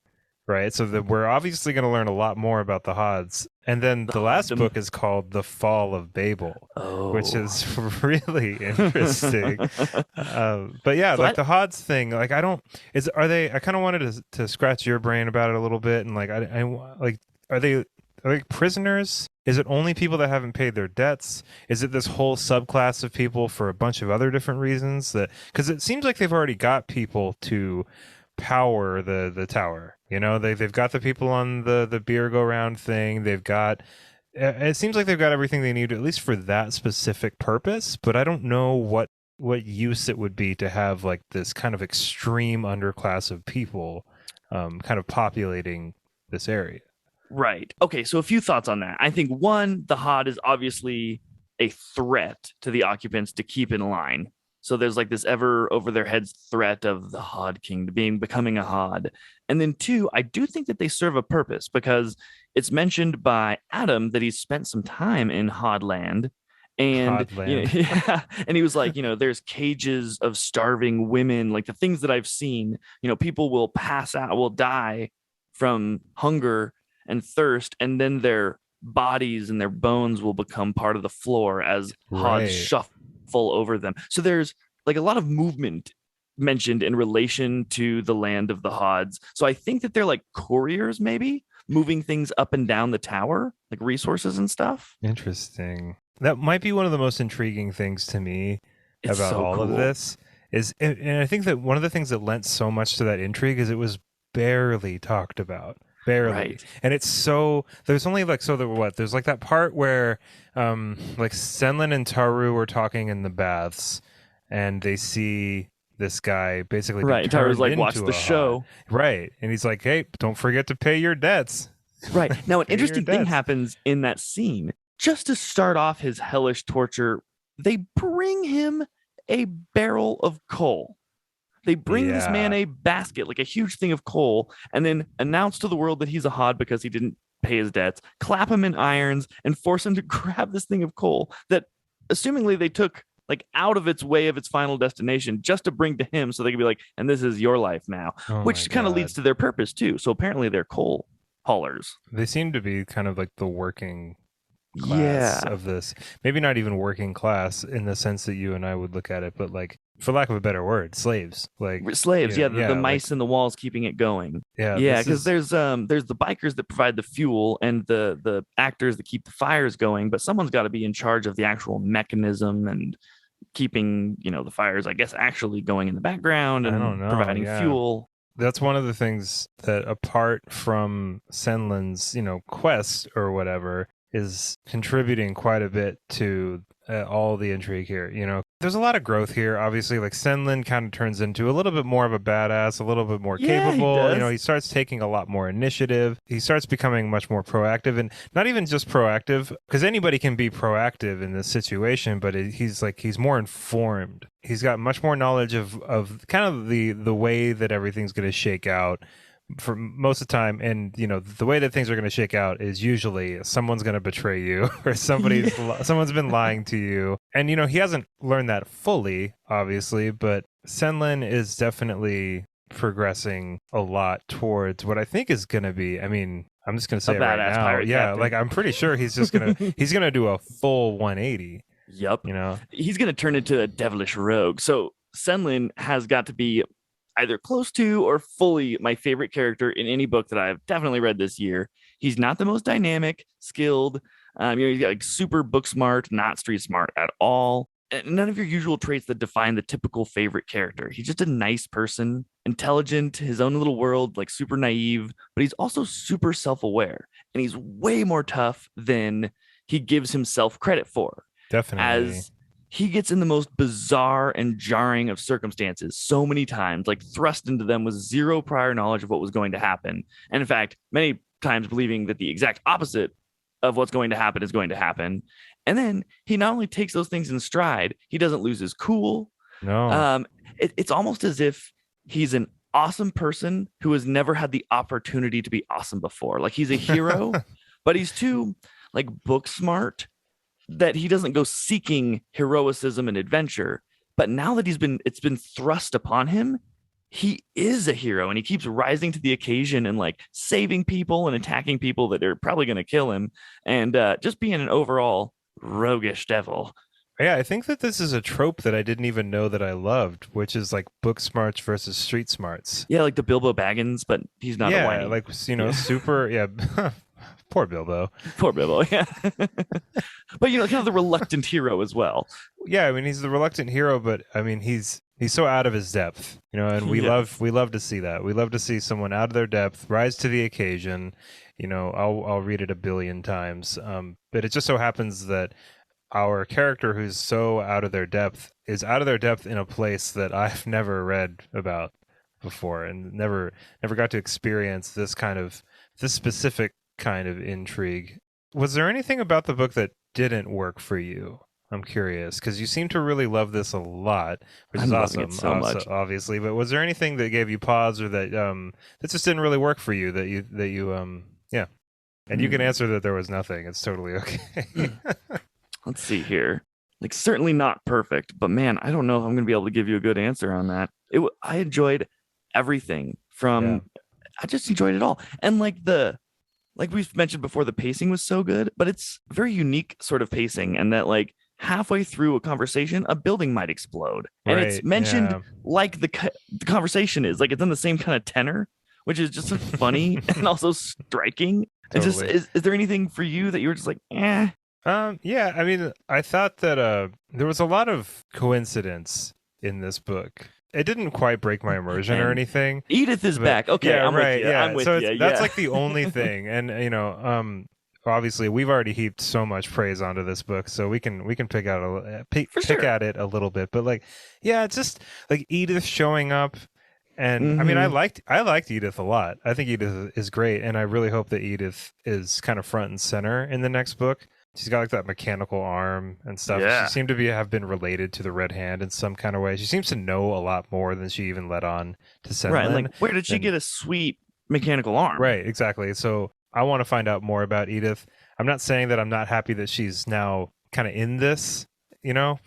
right? So we're obviously going to learn a lot more about the Hods. And then The the last Hoddom. book is called The Fall of Babel, which Oh. is really interesting. But yeah, So like the Hods thing, like I don't is are they? I kind of wanted to scratch your brain about it a little bit, and like like are they? Are they prisoners? Is it only people that haven't paid their debts? Is it this whole subclass of people for a bunch of other different reasons? That because it seems like they've already got people to power the tower. You know, they've got the people on the beer go round thing. They've got. It seems like they've got everything they need, at least for that specific purpose. But I don't know what use it would be to have like this kind of extreme underclass of people, kind of populating this area. Right. Okay. So a few thoughts on that. I think one, the Hod is obviously a threat to the occupants to keep in line. So there's like this ever over their heads threat of the Hod King becoming a Hod. And then two, I do think that they serve a purpose because it's mentioned by Adam that he's spent some time in Hodland. And Hodland. yeah, and he was like, there's cages of starving women, like the things that I've seen. People will pass out, will die from hunger and thirst, and then their bodies and their bones will become part of the floor as Hods Right. shuffle over them. So there's like a lot of movement mentioned in relation to the land of the Hods. So I think that they're like couriers, maybe moving things up and down the tower, like resources and stuff. Interesting. That might be one of the most intriguing things to me It's about so all of cool. this is, and I think that one of the things that lent so much to that intrigue is it was barely talked about. Barely. Right. And it's so there's only like so there what there's like that part where like Senlin and Taru are talking in the baths and they see this guy basically be Right. Tyra's turned like, watch into the a Hod. show. Right. And he's like, "Hey, don't forget to pay your debts." Right. Now, an Pay your interesting thing debts. happens in that scene. Just to start off his hellish torture, they bring him a barrel of coal. They bring this man Yeah. a basket, like a huge thing of coal, and then announce to the world that he's a Hod because he didn't pay his debts, clap him in irons, and force him to grab this thing of coal that, assumingly, they took like out of its way of its final destination just to bring to him so they could be like, and this is your life now, Oh my which kind of leads god. to their purpose too. So apparently they're coal haulers. They seem to be kind of like the working class Yeah. of this. Maybe not even working class in the sense that you and I would look at it, but like for lack of a better word, slaves. Like Slaves, yeah, the yeah, like mice in the walls keeping it going. yeah, Yeah, this because is there's the bikers that provide the fuel and the actors that keep the fires going, but someone's got to be in charge of the actual mechanism and keeping the fires, I guess, actually going in the background I and don't know, providing yeah. fuel. That's one of the things that apart from Senlin's, quest or whatever is contributing quite a bit to all the intrigue here. There's a lot of growth here. Obviously, like Senlin kind of turns into a little bit more of a badass, a little bit more Yeah, he capable. does. He starts taking a lot more initiative. He starts becoming much more proactive, and not even just proactive, because anybody can be proactive in this situation. But he's more informed. He's got much more knowledge of kind of the way that everything's going to shake out for most of the time. And the way that things are going to shake out is usually someone's going to betray you or someone's been lying to you. And he hasn't learned that fully, obviously, but Senlin is definitely progressing a lot towards what I think is going to be, I mean, I'm just going to A say it right badass now, pirate yeah, like captain. I'm pretty sure he's going to do a full 180. Yep. you know He's going to turn into a devilish rogue. So Senlin has got to be either close to or fully my favorite character in any book that I've definitely read this year. He's not the most dynamic, skilled. He's got like super book smart, not street smart at all. And none of your usual traits that define the typical favorite character. He's just a nice person, intelligent, his own little world, like super naive, but he's also super self aware. And he's way more tough than he gives himself credit for, Definitely. as he gets in the most bizarre and jarring of circumstances so many times, like thrust into them with zero prior knowledge of what was going to happen. And in fact, many times believing that the exact opposite of what's going to happen is going to happen. And then he not only takes those things in stride, he doesn't lose his cool. No. Um, it's almost as if he's an awesome person who has never had the opportunity to be awesome before. Like he's a hero, but he's too like book smart that he doesn't go seeking heroicism and adventure, but now that it's been thrust upon him, he is a hero and he keeps rising to the occasion and like saving people and attacking people that are probably going to kill him, and just being an overall roguish devil. Yeah, I think that this is a trope that I didn't even know that I loved, which is like book smarts versus street smarts. Yeah, like the Bilbo Baggins, but he's not a Yeah, whiny. like Yeah. super. Yeah, poor Bilbo. Poor Bilbo, yeah. But kind of the reluctant hero as well. Yeah, I mean he's the reluctant hero, but I mean he's so out of his depth, and Yes. we love to see that. We love to see someone out of their depth rise to the occasion. I'll read it a billion times. But it just so happens that our character who's so out of their depth is out of their depth in a place that I've never read about before and never got to experience this specific kind of intrigue. Was there anything about the book that didn't work for you? I'm curious because you seem to really love this a lot, which is I'm loving awesome, it so much. obviously. But was there anything that gave you pause or that just didn't really work for you that you yeah? And you can Hmm. answer that there was nothing. It's totally okay. Let's see here. Like certainly not perfect, but man, I don't know if I'm going to be able to give you a good answer on that. I enjoyed everything Yeah. from. I just enjoyed it all, and like we've mentioned before, the pacing was so good, but it's very unique sort of pacing, and that like halfway through a conversation, a building might explode, and it's Right. mentioned Yeah. like the conversation is like it's in the same kind of tenor, which is just funny and also striking. And just Totally. is there anything for you that you were just like, eh? Yeah, I mean, I thought that there was a lot of coincidence in this book. It didn't quite break my immersion or And anything, Edith is but back. Okay, yeah, I'm with right, you. I'm yeah. with So you. that's Yeah. like the only thing, and obviously we've already heaped so much praise onto this book, so we can pick out For pick sure. at it a little bit, but like, yeah, it's just like Edith showing up. And I mean, Mm-hmm. I liked Edith a lot. I think Edith is great, and I really hope that Edith is kind of front and center in the next book. She's got like that mechanical arm and stuff. She Yeah. seemed to have been related to the Red Hand in some kind of way. She seems to know a lot more than she even let on to Right. And Senlin. like, where did she And get a sweet mechanical arm? right, exactly. So I want to find out more about Edith. I'm not saying that I'm not happy that she's now kind of in this,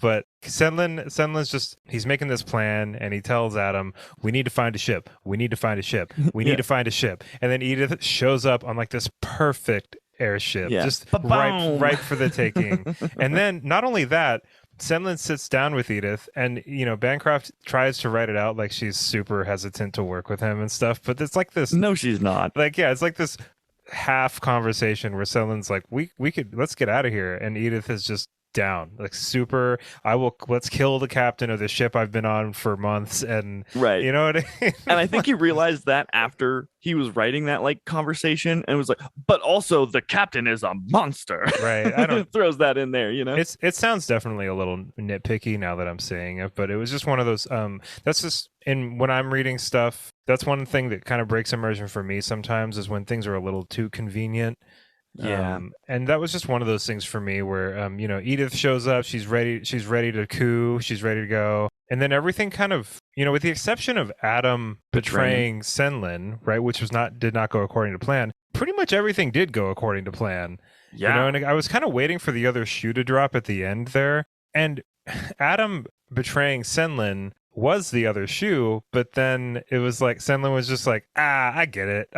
but Senlin's just he's making this plan and he tells Adam, we need to find a ship. We need to find a ship. We need Yeah. to find a ship. And then Edith shows up on like this perfect airship, Yeah. just Ba-boom. ripe for the taking. And then not only that, Senlin sits down with Edith, and Bancroft tries to write it out like she's super hesitant to work with him and stuff. But it's like this, No, she's not. like yeah, it's like this half conversation where Senlin's like, we could let's get out of here, and Edith is just down, like super. Let's kill the captain of the ship I've been on for months, and Right. you know what I mean? And I think he realized that after he was writing that like conversation and was like, but also the captain is a monster. Right. I don't. Throws that in there. It sounds definitely a little nitpicky now that I'm saying it, but it was just one of those. That's just in when I'm reading stuff. That's one thing that kind of breaks immersion for me sometimes is when things are a little too convenient. Yeah. And that was just one of those things for me where Edith shows up, she's ready to coup, she's ready to go, and then everything kind of, with the exception of Adam betraying Senlin, right, which did not go according to plan. Pretty much everything did go according to plan. Yeah. And I was kind of waiting for the other shoe to drop at the end there, and Adam betraying Senlin was the other shoe, but then it was like Senlin was just like, I get it.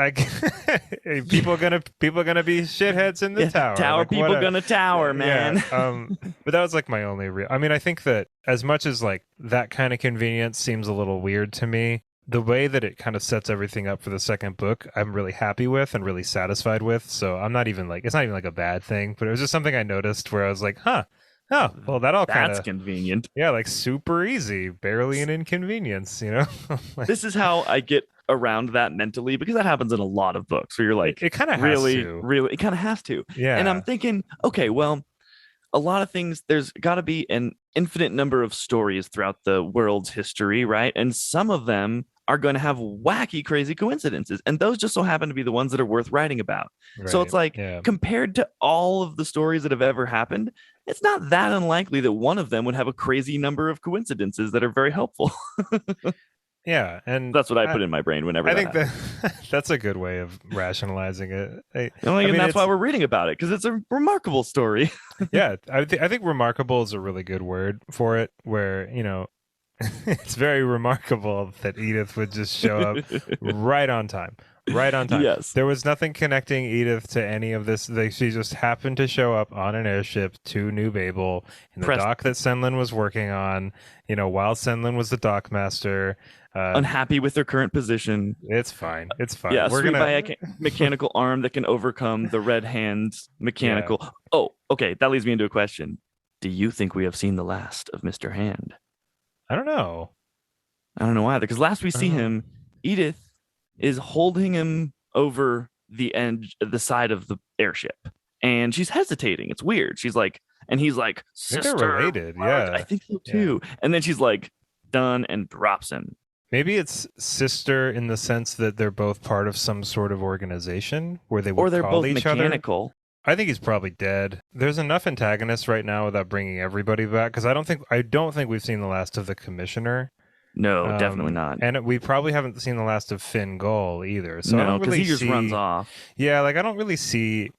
People are gonna be shitheads in the tower. Tower Like, people gonna tower, man. Yeah. But that was like my only real. I mean, I think that as much as like that kind of convenience seems a little weird to me, the way that it kind of sets everything up for the second book, I'm really happy with and really satisfied with. So I'm not even like it's not even like a bad thing, but it was just something I noticed where I was like, huh. Oh, well, that all kind That's of convenient. yeah, like super easy, barely an inconvenience, Like, This is how I get around that mentally because that happens in a lot of books where you're like, it kind of has really, to. really, it kind of has to. Yeah. And I'm thinking, okay, well, a lot of things, there's got to be an infinite number of stories throughout the world's history, right? And some of them are going to have wacky, crazy coincidences. And those just so happen to be the ones that are worth writing about. So it's like, yeah. compared to all of the stories that have ever happened, it's not that unlikely that one of them would have a crazy number of coincidences that are very helpful. Yeah, and That's what I put in my brain whenever I that think that happens. that's a good way of rationalizing it. I And mean, that's why it's we're reading about it, because it's a remarkable story. yeah. I think remarkable is a really good word for it. Where it's very remarkable that Edith would just show up right on time. Right on time. Yes. There was nothing connecting Edith to any of this. She just happened to show up on an airship to New Babel in the Press dock that Senlin was working on, while Senlin was the dock master. unhappy with their current position. It's fine. It's fine. Yeah, We're sweet gonna, by a mechanical arm that can overcome the red hands yeah. mechanical. Oh, okay. That leads me into a question. Do you think we have seen the last of Mr. Hand? I don't know. I don't know either. Because last we I see don't know. him, Edith is holding him over the edge, the side of the airship, and she's hesitating. It's weird. She's like, and he's like, I think they're "Sister, related. I Yeah. think so Yeah. too." And then she's like, "Done," and drops him. Maybe it's sister in the sense that they're both part of some sort of organization where they Or would they're call both each other. mechanical. I think he's probably dead. There's enough antagonists right now without bringing everybody back because I don't think we've seen the last of the commissioner. No, definitely not. And we probably haven't seen the last of Finn Gull either. So I No, don't because really he just runs see. off. Yeah, like I don't really see,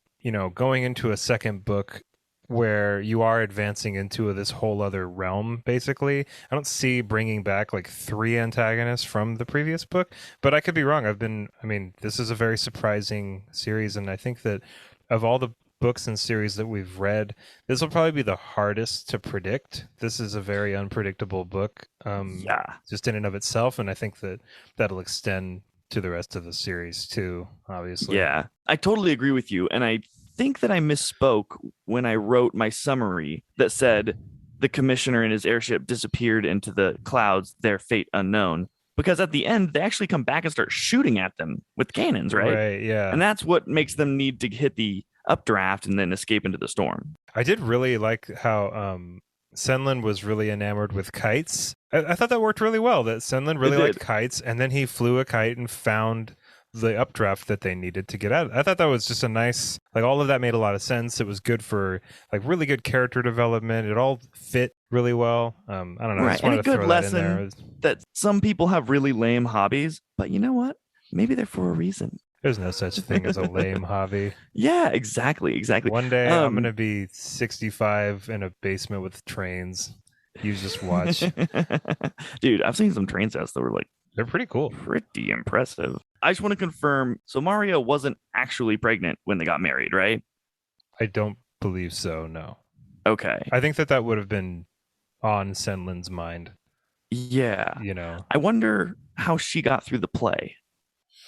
going into a second book where you are advancing into this whole other realm, basically. I don't see bringing back like three antagonists from the previous book, but I could be wrong. I mean, this is a very surprising series, and I think that of all the books and series that we've read, this will probably be the hardest to predict. This is a very unpredictable book, Yeah. just in and of itself, and I think that that'll extend to the rest of the series too, obviously. Yeah. I totally agree with you. And I think that I misspoke when I wrote my summary that said the commissioner and his airship disappeared into the clouds, their fate unknown. Because at the end, they actually come back and start shooting at them with cannons, right? Right, yeah. And that's what makes them need to hit the updraft and then escape into the storm. I did really like how Senlin was really enamored with kites. I thought that worked really well. That Senlin really It liked did. kites, and then he flew a kite and found the updraft that they needed to get out. I thought that was just a nice, like all of that made a lot of sense. It was good for like really good character development. It all fit really well. I don't know. I Right. just And wanted a to good throw that in there. lesson that some people have really lame hobbies, but you know what? Maybe they're for a reason. There's no such thing as a lame hobby. Yeah, exactly. Exactly. One day I'm gonna be 65 in a basement with trains. You just watch. Dude, I've seen some train sets that were like They're pretty cool. pretty impressive. I just want to confirm. So Maria wasn't actually pregnant when they got married, right? I don't believe so. No. Okay. I think that would have been on Senlin's mind. Yeah. You know. I wonder how she got through the play.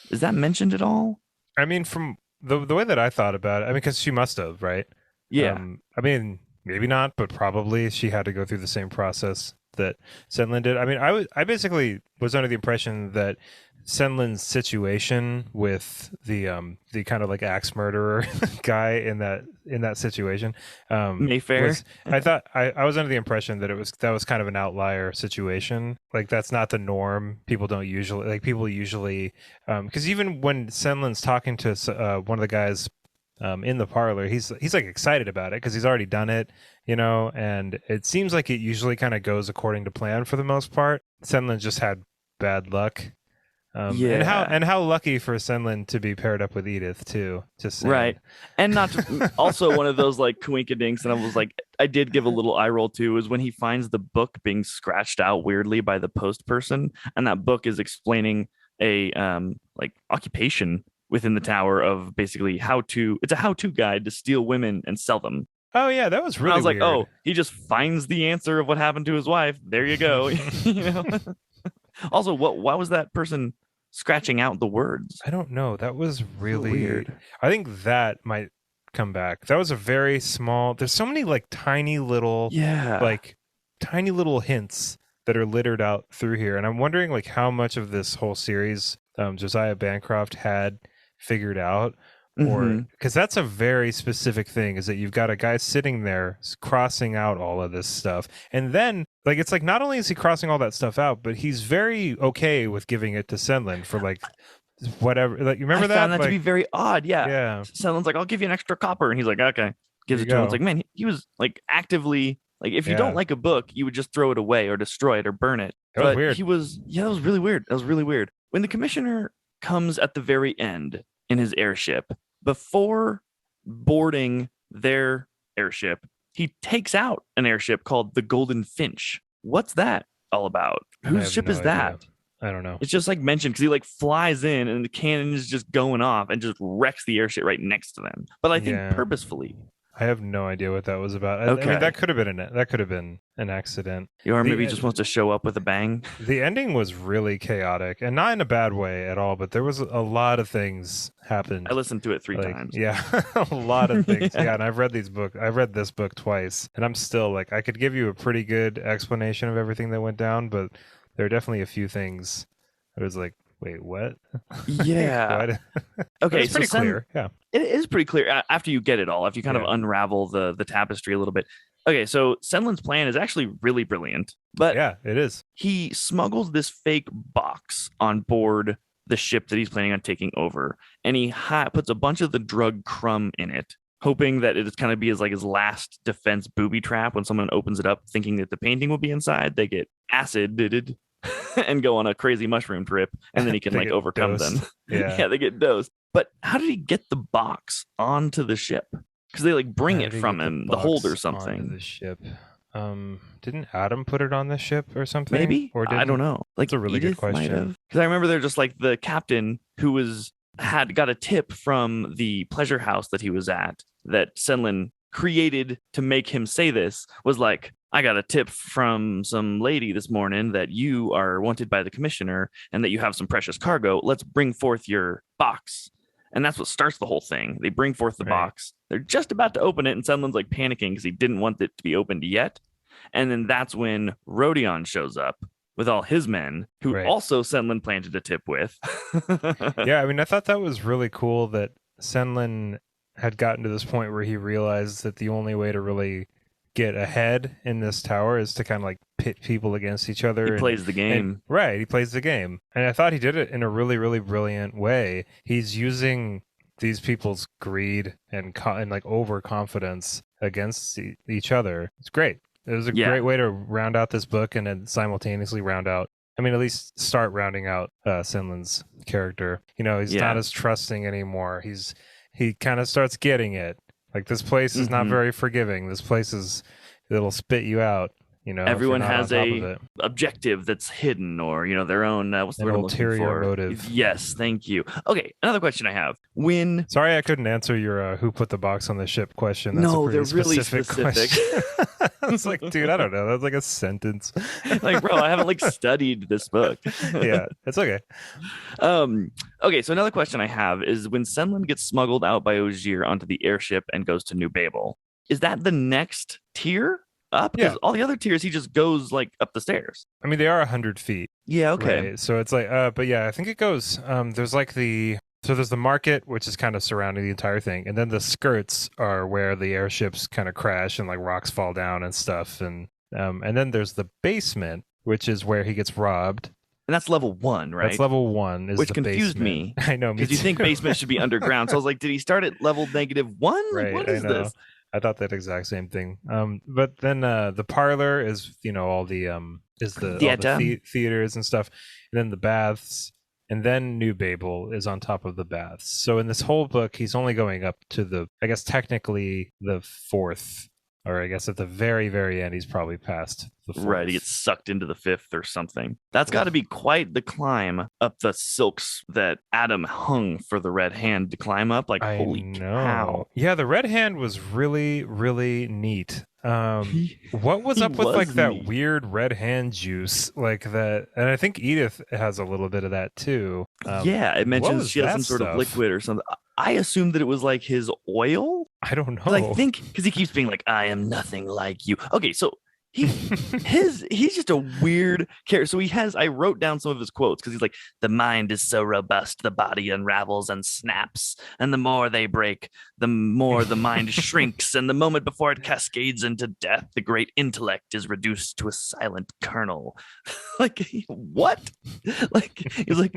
Is that mentioned at all? I mean, from the way that I thought about it, I mean, because she must have, right? Yeah. I mean, maybe not, but probably she had to go through the same process that Senlin did. I mean, I basically was under the impression that Senlin's situation with the kind of like axe murderer guy in that situation Mayfair. I thought I was under the impression that that was kind of an outlier situation. Like that's not the norm. People usually because even when Senlin's talking to one of the guys in the parlor, he's like excited about it because he's already done it, and it seems like it usually kind of goes according to plan for the most part. Senlin just had bad luck. Yeah. And how lucky for Senlin to be paired up with Edith too. Just saying. Right. And not to, also one of those like coinkydinks, and I was like, I did give a little eye roll too, is when he finds the book being scratched out weirdly by the post person, and that book is explaining a like occupation within the tower of basically it's a how-to guide to steal women and sell them. Oh yeah, that was really I was like, weird. oh, he just finds the answer of what happened to his wife. There you go. Also, why was that person scratching out the words? I don't know. That was really weird. I think that might come back. That was a very small. There's so many like tiny little hints that are littered out through here, and I'm wondering like how much of this whole series Josiah Bancroft had figured out, or because that's a very specific thing, is that you've got a guy sitting there crossing out all of this stuff, and then like it's like not only is he crossing all that stuff out, but he's very okay with giving it to Senlin for like whatever. Like you remember I found that like, to be very odd. yeah. Someone's like, I'll give you an extra copper, and he's like, okay. Gives it to him. It's like, man, he was like actively Like if you don't Yeah. like a book, you would just throw it away or destroy it or burn it. That was But weird. that was really weird. That was really weird. When the commissioner comes at the very end in his airship, before boarding their airship, he takes out an airship called the Golden Finch. What's that all about? I Whose have ship no is idea. that? I don't know. It's just like mentioned because he like flies in and the cannon is just going off and just wrecks the airship right next to them. But I think Yeah. purposefully. I have no idea what that was about. I mean, Okay. that could have been an accident. Or maybe he The just wants to show up with a bang. the ending was really chaotic, and not in a bad way at all. But there was a lot of things happened. I listened to it three Like, times. yeah, a lot of things. Yeah. Yeah, and I've read this book twice, and I'm still like, I could give you a pretty good explanation of everything that went down, but there are definitely a few things I was like, wait, what? Yeah. What? Okay, It's pretty clear. Yeah. It is pretty clear after you get it all, after you kind of Yeah. unravel the tapestry a little bit. Okay, so Senlin's plan is actually really brilliant, but Yeah, it is. he smuggles this fake box on board the ship that he's planning on taking over, and he puts a bunch of the drug crumb in it, hoping that it's kind of be his last defense booby trap. When someone opens it up, thinking that the painting will be inside, they get acided and go on a crazy mushroom trip, and then he can They like get overcome dosed. them. Yeah. Yeah, they get dosed. But how did he get the box onto the ship? Because they like bring How it did he from get him, the hold or box onto something. the ship. Didn't Adam put it on the ship or something? Maybe, Or I don't know. Like That's a really good Edith might question. have. Because I remember they're just like the captain who had got a tip from the pleasure house that he was at that Senlin created to make him say this, was like, I got a tip from some lady this morning that you are wanted by the commissioner and that you have some precious cargo. Let's bring forth your box. And that's what starts the whole thing. They bring forth the Right. box. They're just about to open it, and Senlin's like panicking because he didn't want it to be opened yet. And then that's when Rodion shows up with all his men, who Right. also Senlin planted a tip with. Yeah, I mean, I thought that was really cool that Senlin had gotten to this point where he realized that the only way to really get ahead in this tower is to kind of like pit people against each other. He and, plays the game. right, he plays the game. And I thought he did it in a really, really brilliant way. He's using these people's greed and like overconfidence against each other. It's great. It was a Yeah. great way to round out this book and then simultaneously round out, I mean, at least start rounding out Senlin's character. You know, he's Yeah. not as trusting anymore. He kind of starts getting it. Like, this place is not Mhm. very forgiving. This place it'll spit you out. You know, if you're Everyone not has on top of a it. objective that's hidden, or their own what's the An word I'm looking ulterior for? motive. Yes, thank you. Okay, another question I have. When Sorry, I couldn't answer your who put the box on the ship question. That's No, a pretty they're really specific specific. question. I was like, dude, I don't know. That's like a sentence. like, bro, I haven't like studied this book. Yeah, it's okay. Okay, so another question I have is when Senlin gets smuggled out by Ogier onto the airship and goes to New Babel, is that the next tier up? Because Yeah. all the other tiers, he just goes like up the stairs. I mean, they are 100 feet. Yeah, okay. Right? So it's like, but yeah, I think it goes. There's like there's the market, which is kind of surrounding the entire thing, and then the skirts are where the airships kind of crash and like rocks fall down and stuff, and then there's the basement, which is where he gets robbed. And that's level 1, right? That's level 1. Is Which the confused basement. me. I know, me Because you think too. basement should be underground. So I was like, did he start at level -1? Like, Right, what I is know. this? I thought that exact same thing. But then the parlor is, all the is the all Theater. the theaters and stuff, and then the baths, and then New Babel is on top of the baths. So in this whole book, he's only going up to I guess technically the 4th, or I guess at the very, very end, he's probably past the 4th. Right, he gets sucked into the 5th or something. That's got to be quite the climb up the silks that Adam hung for the Red Hand to climb up. Like, holy cow. Yeah, the Red Hand was really, really neat. What was he up with was like that neat. weird red hand juice, like that? And I think Edith has a little bit of that too. Yeah, it what mentions was she has that some sort of stuff? liquid or something. I assumed that it was like his oil. I don't know. 'Cause I think because he keeps being like, I am nothing like you. Okay, so he's just a weird character. So I wrote down some of his quotes because he's like, the mind is so robust, the body unravels and snaps, and the more they break, the more the mind shrinks, and the moment before it cascades into death, the great intellect is reduced to a silent kernel. Like, what? Like, he's like,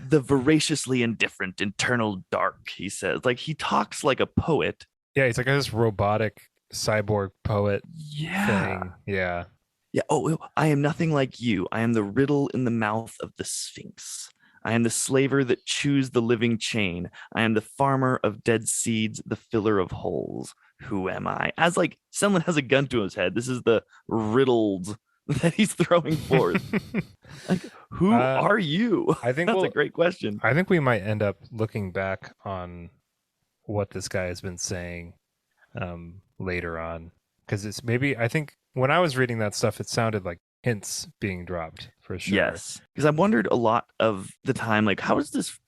the voraciously indifferent internal dark, he says. Like, he talks like a poet. Yeah, he's like this robotic cyborg poet Yeah. thing. Yeah. Yeah. Oh, I am nothing like you. I am the riddle in the mouth of the Sphinx. I am the slaver that chews the living chain. I am the farmer of dead seeds, the filler of holes. Who am I? As like someone has a gun to his head. This is the riddles that he's throwing forth. Like, who uh, are you? I think That's a we'll. great question. I think we might end up looking back on what this guy has been saying later on, because it's maybe I think when I was reading that stuff, it sounded like hints being dropped for sure. Yes, because I've wondered a lot of the time, like, how is this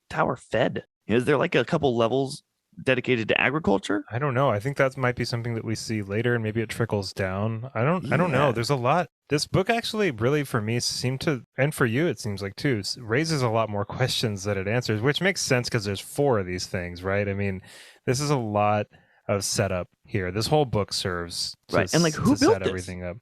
tower fed? Is there like a couple levels dedicated to agriculture? I don't know. I think that might be something that we see later, and maybe it trickles down. I don't know. Yeah, There's a lot. This book actually really for me seemed to, and for you it seems like too, raises a lot more questions than it answers, which makes sense because there's four of these things, right? I mean, this is a lot of setup here. This whole book serves right. And like, who to built set this? everything up.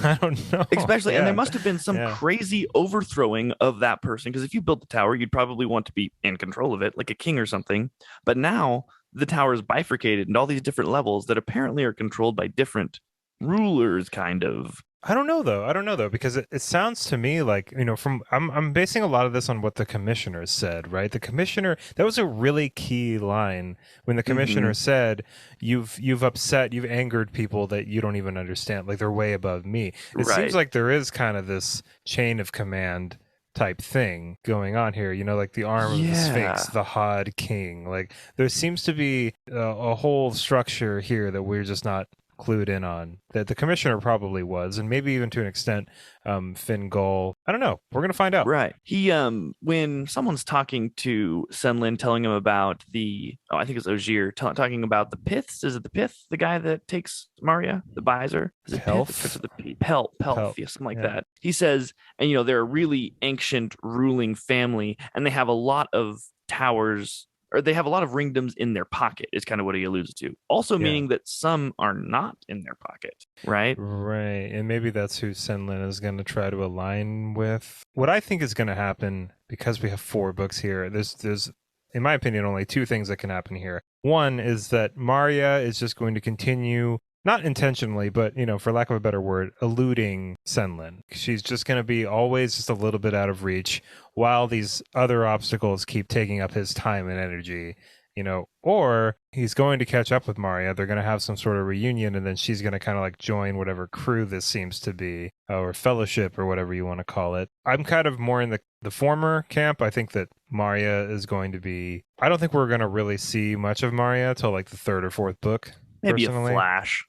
I don't know. Especially, and there Yeah. must have been some Yeah. crazy overthrowing of that person. Because if you built the tower, you'd probably want to be in control of it, like a king or something. But now the tower is bifurcated into all these different levels that apparently are controlled by different rulers, kind of. I don't know though. I don't know though because it sounds to me like from I'm basing a lot of this on what the commissioner said, right? The commissioner that was a really key line when the commissioner said, "You've upset, you've angered people that you don't even understand. Like they're way above me." It Right. seems like there is kind of this chain of command type thing going on here. Like the arm of the Yeah. Sphinx, the Hod King. Like there seems to be a whole structure here that we're just not clued in on that the commissioner probably was, and maybe even to an extent Finn Gull. I don't know, we're gonna find out. Right. He when someone's talking to Senlin, telling him about I think it's Ogier, talking about the Piths. Is it the Pith, the guy that takes Maria, the Bizer? Is it Pith? It starts with the P. Pelf, yeah, something like that. He says, and they're a really ancient ruling family, and they have a lot of towers, or they have a lot of ringdoms in their pocket, is kind of what he alludes to. Also meaning that some are not in their pocket, right? Right. And maybe that's who Senlin is going to try to align with. What I think is going to happen, because we have 4 books here, there's in my opinion only 2 things that can happen here. One is that Maria is just going to continue, not intentionally, but for lack of a better word, eluding Senlin. She's just going to be always just a little bit out of reach while these other obstacles keep taking up his time and energy. Or he's going to catch up with Maria. They're going to have some sort of reunion, and then she's going to kind of like join whatever crew this seems to be, or fellowship, or whatever you want to call it. I'm kind of more in the former camp. I think that Maria is going to be. I don't think we're going to really see much of Maria till like the 3rd or 4th book. Maybe personally. a flash.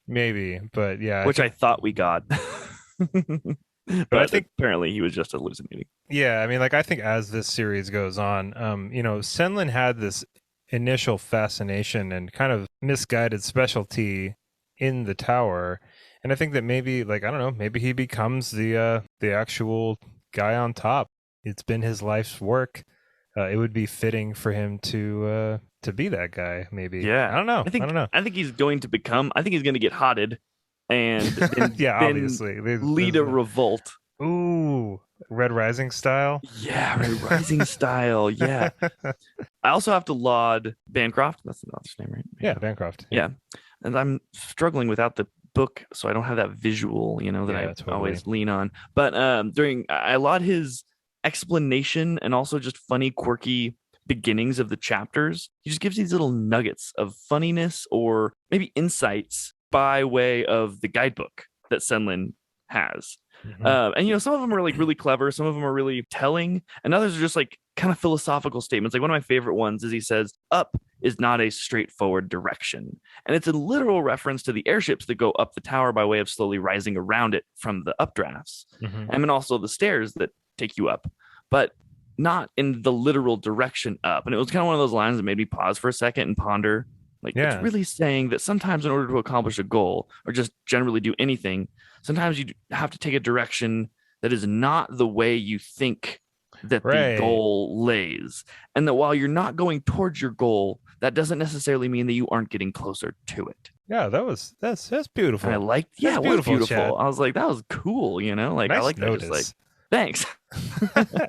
Maybe, but yeah. Which I thought we got. But I think apparently he was just hallucinating. Yeah, I mean, like I think as this series goes on, Senlin had this initial fascination and kind of misguided specialty in the tower, and I think that maybe, like, I don't know, maybe he becomes the actual guy on top. It's been his life's work. It would be fitting for him to be that guy. Maybe. Yeah, I don't know. I don't know. I think he's going to become. I think he's going to get hotted, and then, yeah, obviously lead a revolt. Ooh, Red Rising style. Yeah, Red Rising style. Yeah. I also have to laud Bancroft. That's the author's name, right? Yeah, Bancroft. Yeah, and I'm struggling without the book, so I don't have that visual, that I totally. always lean on. But I laud his explanation and also just funny, quirky beginnings of the chapters. He just gives these little nuggets of funniness or maybe insights by way of the guidebook that Senlin has. Mm-hmm. And some of them are like really clever, some of them are really telling, and others are just like kind of philosophical statements. Like one of my favorite ones is he says, "Up is not a straightforward direction," and it's a literal reference to the airships that go up the tower by way of slowly rising around it from the updrafts, and then also the stairs that take you up, but not in the literal direction up. And it was kind of one of those lines that made me pause for a second and ponder. Like, it's really saying that sometimes in order to accomplish a goal or just generally do anything, sometimes you have to take a direction that is not the way you think that the goal lays. And that while you're not going towards your goal, that doesn't necessarily mean that you aren't geting closer to it. Yeah, that's beautiful. And I liked, yeah, it was beautiful. Chad. I was like, that was cool, Like, nice I like that. Just like, thanks.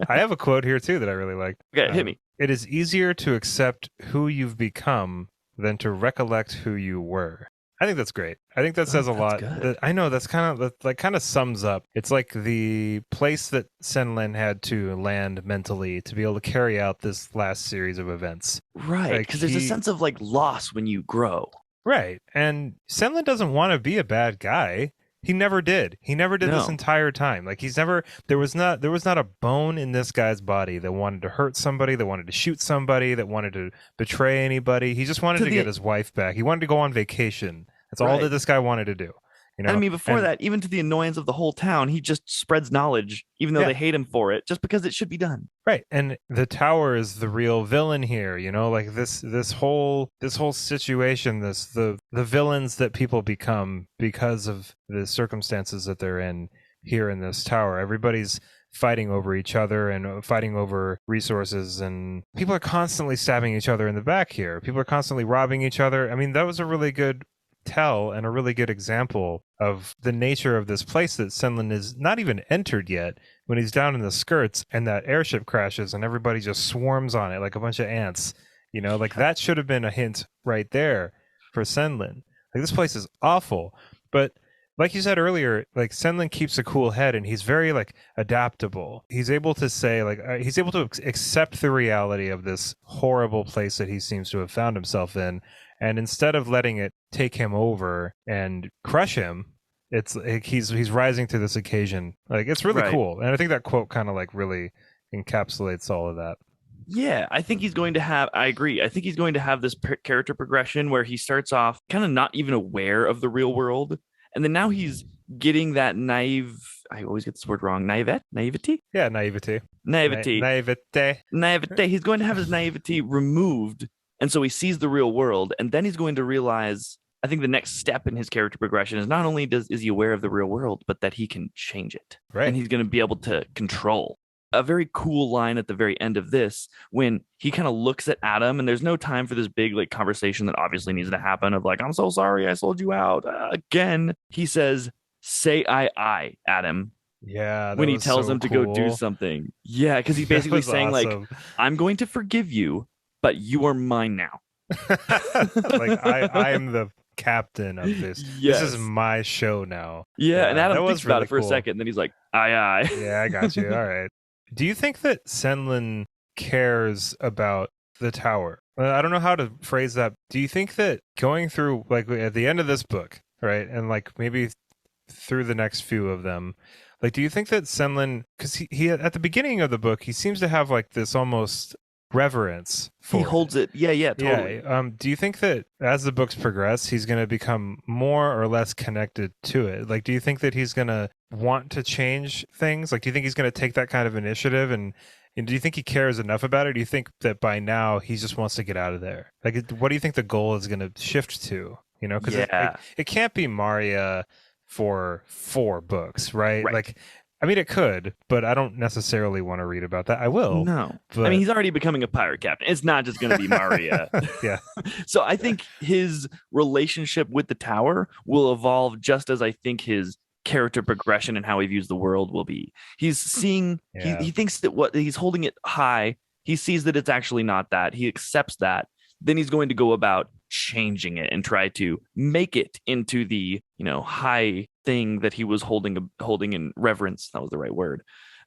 I have a quote here too that I really liked. Okay, hit me. It is easier to accept who you've become than to recollect who you were. I think that's great. I think that says a That's lot. good. I know that's kind of sums up. It's like the place that Senlin had to land mentally to be able to carry out this last series of events. Right, Like because there's a sense of like loss when you grow. right. And Senlin doesn't want to be a bad guy. He never did. He never did this No. entire time. Like he's never there was not a bone in this guy's body that wanted to hurt somebody, that wanted to shoot somebody, that wanted to betray anybody. He just wanted To to get the his wife back. He wanted to go on vacation. That's all that right. this guy wanted to do. You And I know? mean, before And that, even to the annoyance of the whole town, he just spreads knowledge, even though yeah, they hate him for it, just because it should be done. right. And the tower is the real villain here, like this whole situation, the villains that people become because of the circumstances that they're in here in this tower. Everybody's fighting over each other and fighting over resources, and people are constantly stabbing each other in the back here. People are constantly robbing each other. I mean, that was a really good tell and a really good example of the nature of this place that Senlin is not even entered yet, when he's down in the skirts and that airship crashes and everybody just swarms on it like a bunch of ants. Like that should have been a hint right there for Senlin. Like this place is awful, but like you said earlier, like Senlin keeps a cool head and he's very like adaptable. He's able to say like he's able to accept the reality of this horrible place that he seems to have found himself in, and instead of letting it take him over and crush him, it's like he's rising to this occasion. Like it's really Right. cool, and I think that quote kind of like really encapsulates all of that. Yeah, I think he's going to have, I agree. I think he's going to have this character progression where he starts off kind of not even aware of the real world. And then now he's getting that naive, I always get this word wrong, naivety? Yeah, naivety. Naivety. Naivete. Naivete. He's going to have his naivety removed. And so he sees the real world. And then he's going to realize, I think the next step in his character progression is not only is he aware of the real world, but that he can change it. Right. And he's going to be able to control. A very cool line at the very end of this when he kind of looks at Adam, and there's no time for this big like conversation that obviously needs to happen of like, I'm so sorry I sold you out again. He says, say I, Adam. Yeah, When he tells so him to cool. go do something. Yeah, because he's basically saying awesome. like, I'm going to forgive you, but you are mine now. Like I am the captain of this. Yes. This is my show now. Yeah, and Adam that thinks was about really it for a cool. second, and then he's like, aye. Yeah, I got you. All right. Do you think that Senlin cares about the tower? I don't know how to phrase that. Do you think that going through, like at the end of this book, right, and like maybe through the next few of them, like, do you think that Senlin, because he at the beginning of the book, he seems to have like this almost reverence for He holds it. Yeah, totally. Yeah. Do you think that as the books progress, he's going to become more or less connected to it? Like, do you think that he's going to want to change things? Like, do you think he's going to take that kind of initiative? And do you think he cares enough about it? Or do you think that by now he just wants to get out of there? Like, what do you think the goal is going to shift to? Because it can't be Maria for 4 books, right? Like, I mean, it could, but I don't necessarily want to read about that. I will. No. But... I mean, he's already becoming a pirate captain. It's not just going to be Maria. Yeah. So I think his relationship with the tower will evolve just as I think his character progression and how he views the world will be. He's seeing, he thinks that what he's holding it high, he sees that it's actually not that. He accepts that. Then he's going to go about changing it and try to make it into the high thing that he was holding in reverence. That was the right word.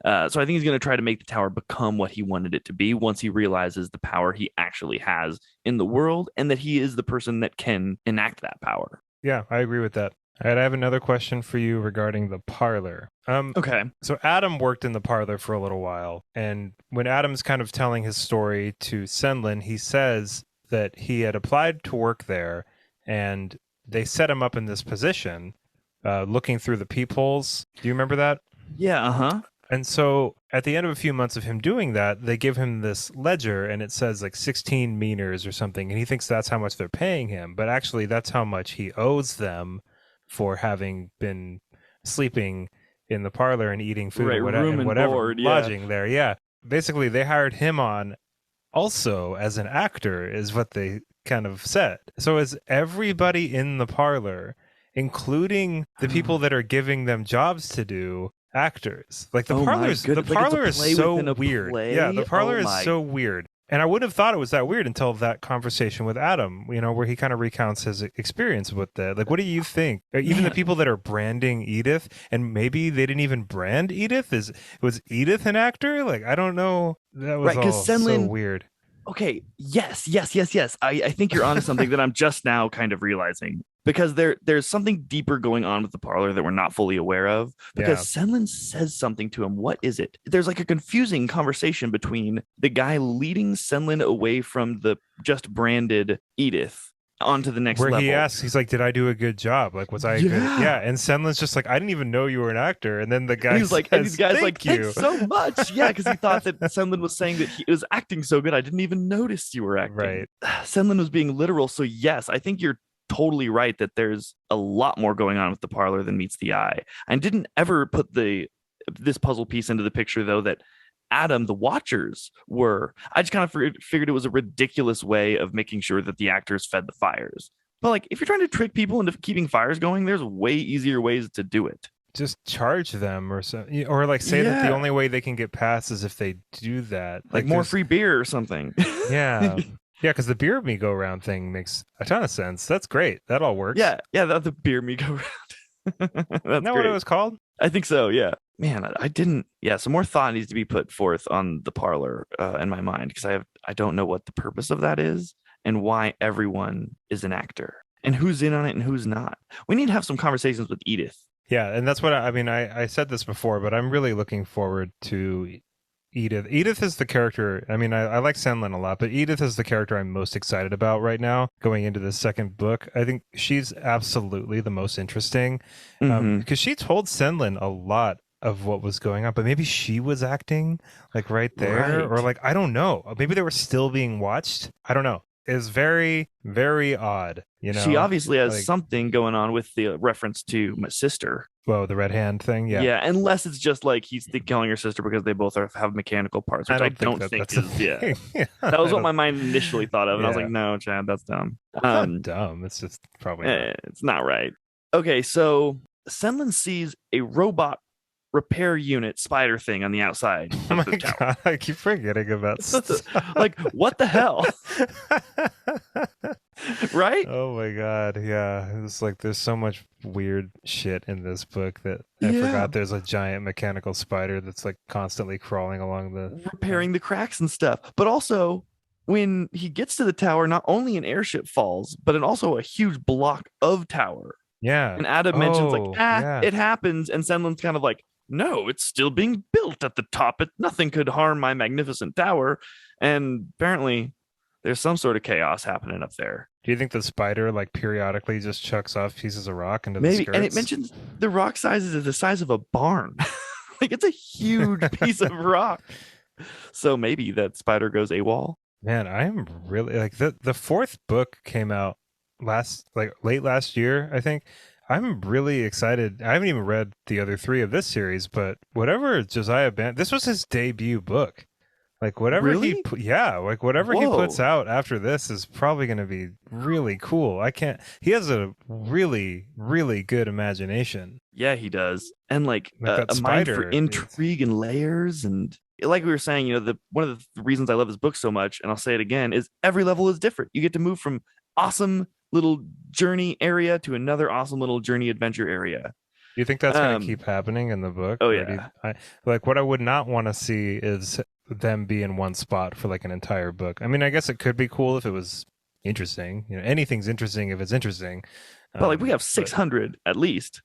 So I think he's going to try to make the tower become what he wanted it to be once he realizes the power he actually has in the world and that he is the person that can enact that power. Yeah, I agree with that. All right, I have another question for you regarding the parlor. Okay. So Adam worked in the parlor for a little while, and when Adam's kind of telling his story to Senlin, he says that he had applied to work there, and they set him up in this position, looking through the peepholes. Do you remember that? Yeah, uh-huh. And so at the end of a few months of him doing that, they give him this ledger, and it says like 16 meters or something, and he thinks that's how much they're paying him, but actually that's how much he owes them for having been sleeping in the parlor and eating food right, or whatever, room and whatever board, lodging there. Yeah. Basically, they hired him on also as an actor, is what they kind of said. So is everybody in the parlor, including the people that are giving them jobs to do, actors? Like the parlor is so weird. Yeah, the parlor is so weird. And I wouldn't have thought it was that weird until that conversation with Adam, where he kind of recounts his experience with that. Like, what do you think? Even the Man. people that are branding Edith, and maybe they didn't even brand Edith. Was Edith an actor? Like, I don't know. That was Right, because all so Senlin. weird. Okay, yes. I think you're onto something that I'm just now kind of realizing, because there's something deeper going on with the parlor that we're not fully aware of, because Yeah. Senlin says something to him. What is it? There's like a confusing conversation between the guy leading Senlin away from the just branded Edith onto the next Where he level. asks, he's like, "Did I do a good job? Like, was I a good?" Yeah, Yeah. and Senlin's just like, "I didn't even know you were an actor." And then the And guy he was like, and these says, guys like, "Thank you." thanks so much. Yeah, because he thought that Senlin was saying that he was acting so good. I didn't even notice you were acting. Right. Senlin was being literal. So yes, I think you're totally right that there's a lot more going on with the parlor than meets the eye. I didn't ever put this puzzle piece into the picture though, that Adam, the Watchers were. I just kind of figured it was a ridiculous way of making sure that the actors fed the fires. But like, if you're trying to trick people into keeping fires going, there's way easier ways to do it. Just charge them or so, or like say that the Yeah, only way they can get past is if they do that. like more free beer or something. Yeah. Yeah, because the beer me go round thing makes a ton of sense. That's great. That all works. Yeah, the beer me go round. Isn't That's that what it great. was called? I think so. Yeah, man, I didn't. Yeah, some more thought needs to be put forth on the parlor in my mind, because I don't know what the purpose of that is and why everyone is an actor and who's in on it and who's not. We need to have some conversations with Edith. Yeah, and that's what I mean. I said this before, but I'm really looking forward to Edith. Edith is the character. I mean, I like Senlin a lot, but Edith is the character I'm most excited about right now going into the second book. I think she's absolutely the most interesting Mm-hmm. because she told Senlin a lot of what was going on, but maybe she was acting like right there, or Right. like, I don't know. Maybe they were still being watched. I don't know. It's very, very odd, She obviously has like, something going on with the reference to my sister. well, the red hand thing. Yeah. Yeah, unless it's just like he's killing her sister because they both have mechanical parts, which I don't think that's a is. Yeah, thing. Yeah, that was I what my don't, mind initially thought of, and I was like, yeah. no, Chad, that's dumb. It's not dumb. It's just probably not. It's not right. Okay, so Senlin sees a robot repair unit spider thing on the outside Oh of my the tower. god, I keep forgetting about stuff. Like, what the hell? Right? Oh my god, yeah. It's like there's so much weird shit in this book that I Yeah. forgot there's a giant mechanical spider that's like constantly crawling along the Repairing the cracks and stuff. But also, when he gets to the tower, not only an airship falls, but also a huge block of tower. Yeah. And Adam mentions like, Yeah. it happens. And Senlin's kind of like, no, it's still being built at the top. Nothing could harm my magnificent tower. And apparently there's some sort of chaos happening up there. Do you think the spider like periodically just chucks off pieces of rock into the Maybe. skirts? And it mentions the rock sizes is the size of a barn. Like, it's a huge piece of rock. So maybe that spider goes AWOL. Man, I'm really like the fourth book came out late last year, I think. I'm really excited. I haven't even read the other three of this series, but whatever this was his debut book. Like whatever Really? whatever he puts Whoa. out after this is probably going to be really cool. He has a really, really good imagination. Yeah, he does. And like Like that a mind for spider. intrigue and layers. And like we were saying, one of the reasons I love his book so much, and I'll say it again, is every level is different. You get to move from awesome little journey area to another awesome little journey adventure area. Do you think that's going to keep happening in the book? Oh, Or yeah. like what I would not want to see is them be in one spot for like an entire book. I mean, I guess it could be cool if it was interesting. Anything's interesting if it's interesting. But like we have But 600 at least.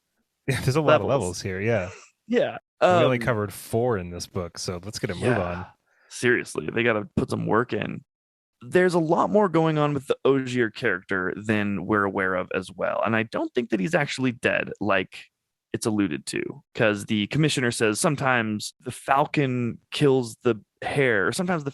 yeah, there's a lot of levels here. Yeah. Yeah. We only covered 4 in this book, so let's get a move on. Seriously, they got to put some work in. There's a lot more going on with the Ogier character than we're aware of as well. And I don't think that he's actually dead, like it's alluded to, because the commissioner says sometimes the falcon kills the hare, or sometimes the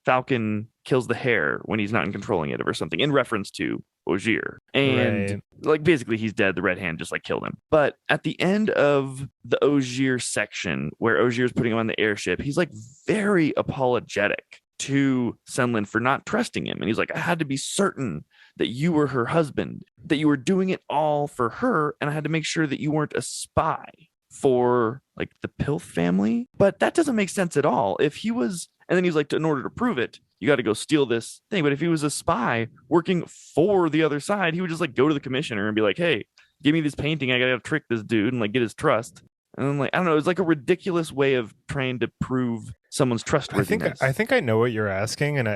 falcon kills the hare when he's not in controlling it, or something, in reference to Ogier. And Right. like basically he's dead. The red hand just like killed him. But at the end of the Ogier section, where Ogier is putting him on the airship, he's like very apologetic to Senlin for not trusting him. And he's like, I had to be certain that you were her husband, that you were doing it all for her, and I had to make sure that you weren't a spy for like the Pilth family, but that doesn't make sense at all. If he was, and then he's like, in order to prove it, you got to go steal this thing. But if he was a spy working for the other side, he would just like go to the commissioner and be like, hey, give me this painting. I got to trick this dude and like get his trust. And I'm like, I don't know. It's like a ridiculous way of trying to prove someone's trustworthiness. I think I know what you're asking, and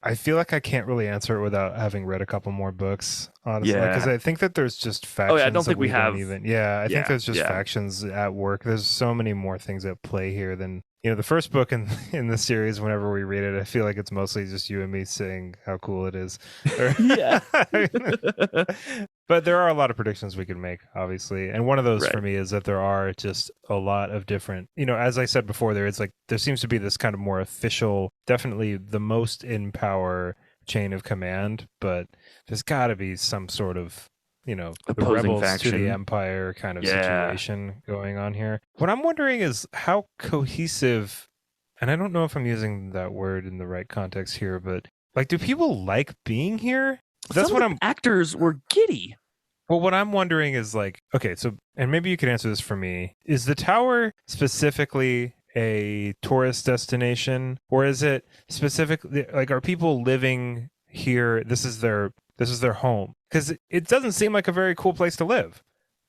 I feel like I can't really answer it without having read a couple more books, honestly. Because I think that there's just factions. Oh, yeah, I don't think we have. I think there's just factions at work. There's so many more things at play here than the first book in the series. Whenever we read it, I feel like it's mostly just you and me saying how cool it is. Yeah. But there are a lot of predictions we can make, obviously, and one of those for me is that there are just a lot of different. As I said before, there seems to be this kind of more official, definitely the most in power chain of command, but there's got to be some sort of the rebels faction to the empire kind of situation going on here. What I'm wondering is how cohesive, and I don't know if I'm using that word in the right context here, but like, do people like being here? That's what actors were giddy. Well, what I'm wondering is like, okay, so, and maybe you could answer this for me. Is the tower specifically a tourist destination, or is it specifically like, are people living here? This is their home, because it doesn't seem like a very cool place to live,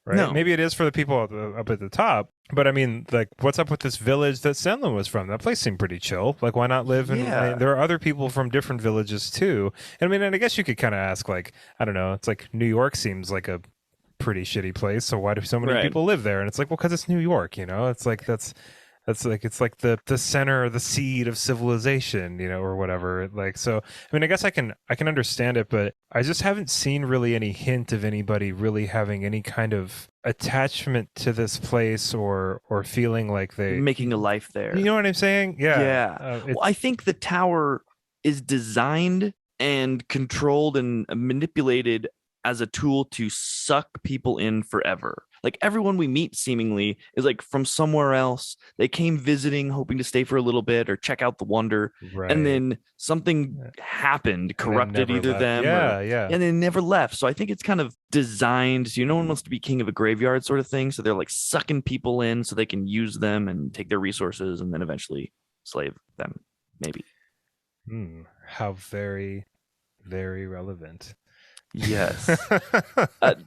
right? No. Maybe it is for the people up at the top, but I mean, like, what's up with this village that Senlin was from? That place seemed pretty chill. Like, why not live in? There are other people from different villages too. And I mean, and I guess you could kind of ask, like, I don't know. It's like New York seems like a pretty shitty place, so why do so many people live there? And it's like, well, because it's New York. It's like it's like the center, the seed of civilization, or whatever. Like, so, I mean, I guess I can understand it, but I just haven't seen really any hint of anybody really having any kind of attachment to this place or feeling like they making a life there. You know what I'm saying? Yeah. Yeah. Well, I think the tower is designed and controlled and manipulated as a tool to suck people in forever. Like, everyone we meet seemingly is like from somewhere else. They came visiting, hoping to stay for a little bit or check out the wonder. Right. And then something happened, corrupted either left. Them. And they never left. So I think it's kind of designed. So no one wants to be king of a graveyard sort of thing. So they're like sucking people in so they can use them and take their resources and then eventually slave them, maybe. How very, very relevant. Yes.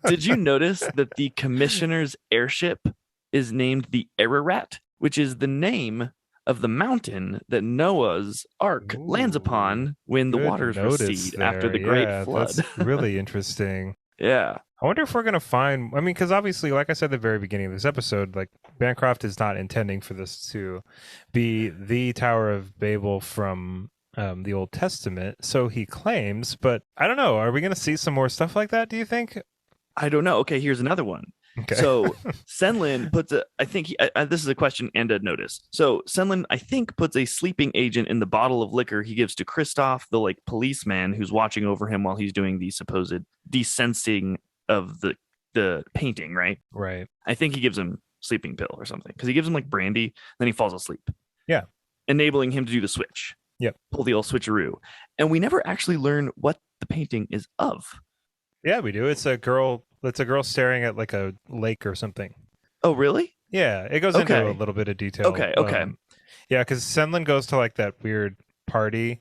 Did you notice that the commissioner's airship is named the Ararat, which is the name of the mountain that Noah's Ark lands upon when the waters recede after the Great Flood? That's really interesting. Yeah. I wonder if we're going to find, I mean, because obviously, like I said at the very beginning of this episode, like, Bancroft is not intending for this to be the Tower of Babel from the Old Testament, so he claims, but I don't know. Are we going to see some more stuff like that, do you think? I don't know. Okay, here's another one. Okay. So Senlin puts this is a question and a notice. So Senlin, I think, puts a sleeping agent in the bottle of liquor he gives to Christoph, the like policeman who's watching over him while he's doing the supposed desensing of the painting, right? Right. I think he gives him sleeping pill or something, because he gives him like brandy, then he falls asleep. Yeah. Enabling him to do the switch. Yep. Pull the old switcheroo. And we never actually learn what the painting is of. Yeah, we do. It's a girl staring at like a lake or something. Oh, really? Yeah, it goes into a little bit of detail. Okay. Yeah, because Senlin goes to like that weird party.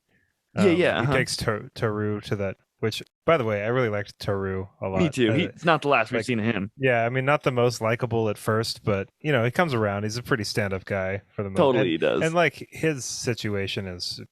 He takes Toru to that, which, by the way, I really liked Toru a lot. Me too. He's not the last we've seen of him. Yeah, I mean, not the most likable at first, but, he comes around. He's a pretty stand-up guy for the most part. Totally, he does. And, like, his situation is,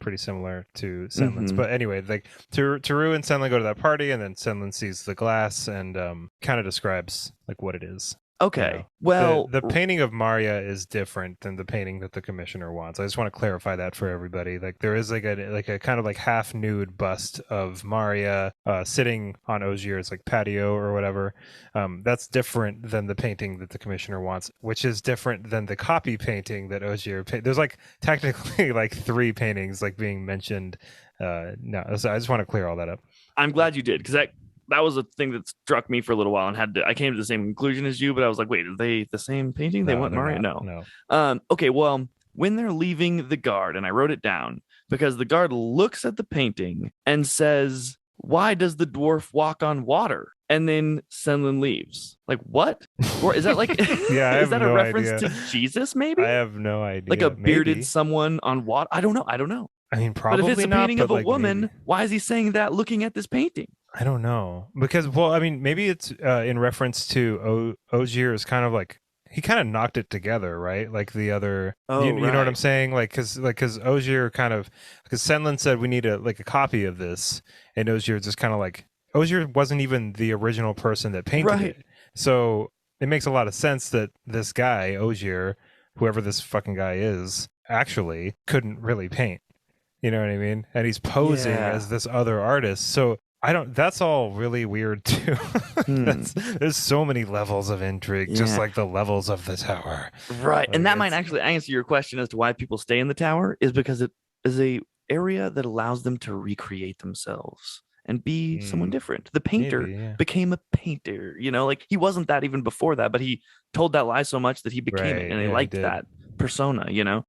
pretty similar to Senlin's. Mm-hmm. But anyway, like, Toru and Senlin go to that party, and then Senlin sees the glass and kind of describes, like, what it is. Okay. Well, the painting of Maria is different than the painting that the commissioner wants. I just want to clarify that for everybody. Like, there is like a kind of like half nude bust of Maria sitting on Ogier's like patio or whatever. That's different than the painting that the commissioner wants, which is different than the copy painting that Ogier There's like technically like 3 paintings like being mentioned. No, so I just want to clear all that up. I'm glad you did, because that was a thing that struck me for a little while, and I came to the same conclusion as you, but I was like, wait, are they the same painting? They want Mario? No. Okay, well, when they're leaving the guard, and I wrote it down because the guard looks at the painting and says, why does the dwarf walk on water? and then Senlin leaves. Like, what? Or is that like Yeah, I is have that a no reference idea. to Jesus, maybe? I have no Like a idea. bearded Maybe. someone on water? I don't know. I don't know. I mean, But if it's probably a not, painting but of a like maybe. woman, why is he saying that looking at this painting? I don't know because, well, I mean, maybe it's in reference to Ogier is kind of like he kind of knocked it together, right? Like the other, Oh, you know what I'm right. saying? Because Ogier kind of because Senlin said we need a copy of this, and Ogier just kind of like Ogier wasn't even the original person that painted Right. it, so it makes a lot of sense that this guy Ogier, whoever this fucking guy is, actually couldn't really paint. You know what I mean? And he's posing Yeah. as this other artist. So I don't. That's all really weird too. Hmm. There's so many levels of intrigue, just Yeah. like the levels of the tower. Right. Like And that might it's actually answer your question as to why people stay in the tower is because it is a area that allows them to recreate themselves and be someone mm, different. The maybe, painter yeah, became a painter, like he wasn't that even before that, but he told that lie so much that he became it right, and he yeah, he liked did. that persona.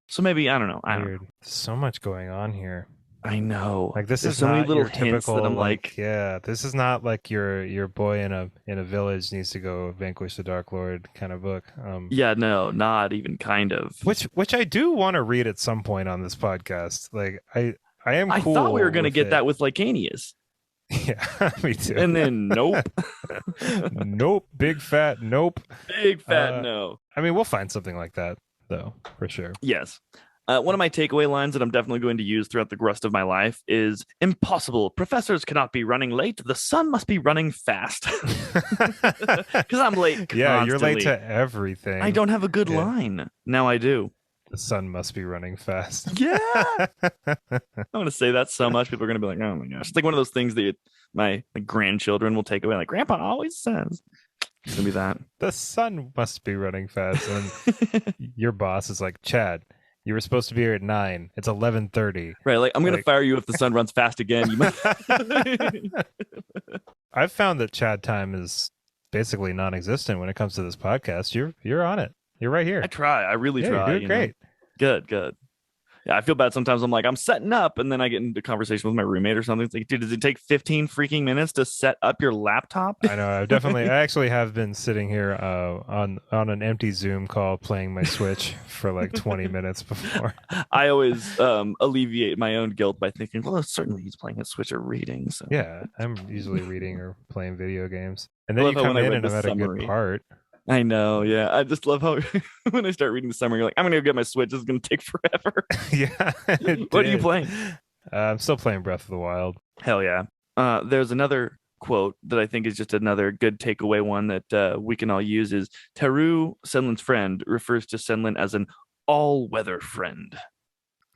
So maybe I don't know. I don't know. Weird. So much going on here. I know. Like this There's is so many not little your hints that typical I'm like like, yeah. This is not like your boy in a village needs to go vanquish the Dark Lord kind of book. yeah, no, not even kind of. Which I do want to read at some point on this podcast. Like I am I thought we were cool gonna with get it. that with Lycanius. Yeah, me too. And then nope. Nope, big fat nope. Big fat Uh, no. I mean, we'll find something like that though, for sure. Yes. One of my takeaway lines that I'm definitely going to use throughout the rest of my life is impossible. Professors cannot be running late. The sun must be running fast. Because I'm late Yeah, you're late constantly. to everything. I don't have a good Yeah. line. Now I do. The sun must be running fast. Yeah. I'm going to say that so much. People are going to be like, oh my gosh. It's like one of those things that my grandchildren will take away. Like, Grandpa always says. It's going to be that. The sun must be running fast. And your boss is like, Chad, you were supposed to be here at 9. It's 11:30. Right. Like, I'm going to Like- fire you if the sun runs fast again. You might... I've found that Chad time is basically non-existent when it comes to this podcast. You're on it. You're right here. I try. I really Yeah, try. you're doing great. Good. Yeah, I feel bad sometimes. I'm like, I'm setting up, and then I get into conversation with my roommate or something. It's like, dude, does it take 15 freaking minutes to set up your laptop? I know. I actually have been sitting here on an empty Zoom call playing my Switch for like 20 minutes before. I always alleviate my own guilt by thinking, well, certainly he's playing a Switch or reading. So Yeah, I'm usually reading or playing video games, and I then love you how come when I in read and the I'm at a good summary- part. I know. Yeah, I just love how when I start reading the summary, you're like, I'm gonna go get my Switch. It's gonna take forever. Yeah. What are you playing? I'm still playing Breath of the Wild. Hell yeah. There's another quote that I think is just another good takeaway one that we can all use is Teru, Senlin's friend, refers to Senlin as an all-weather friend.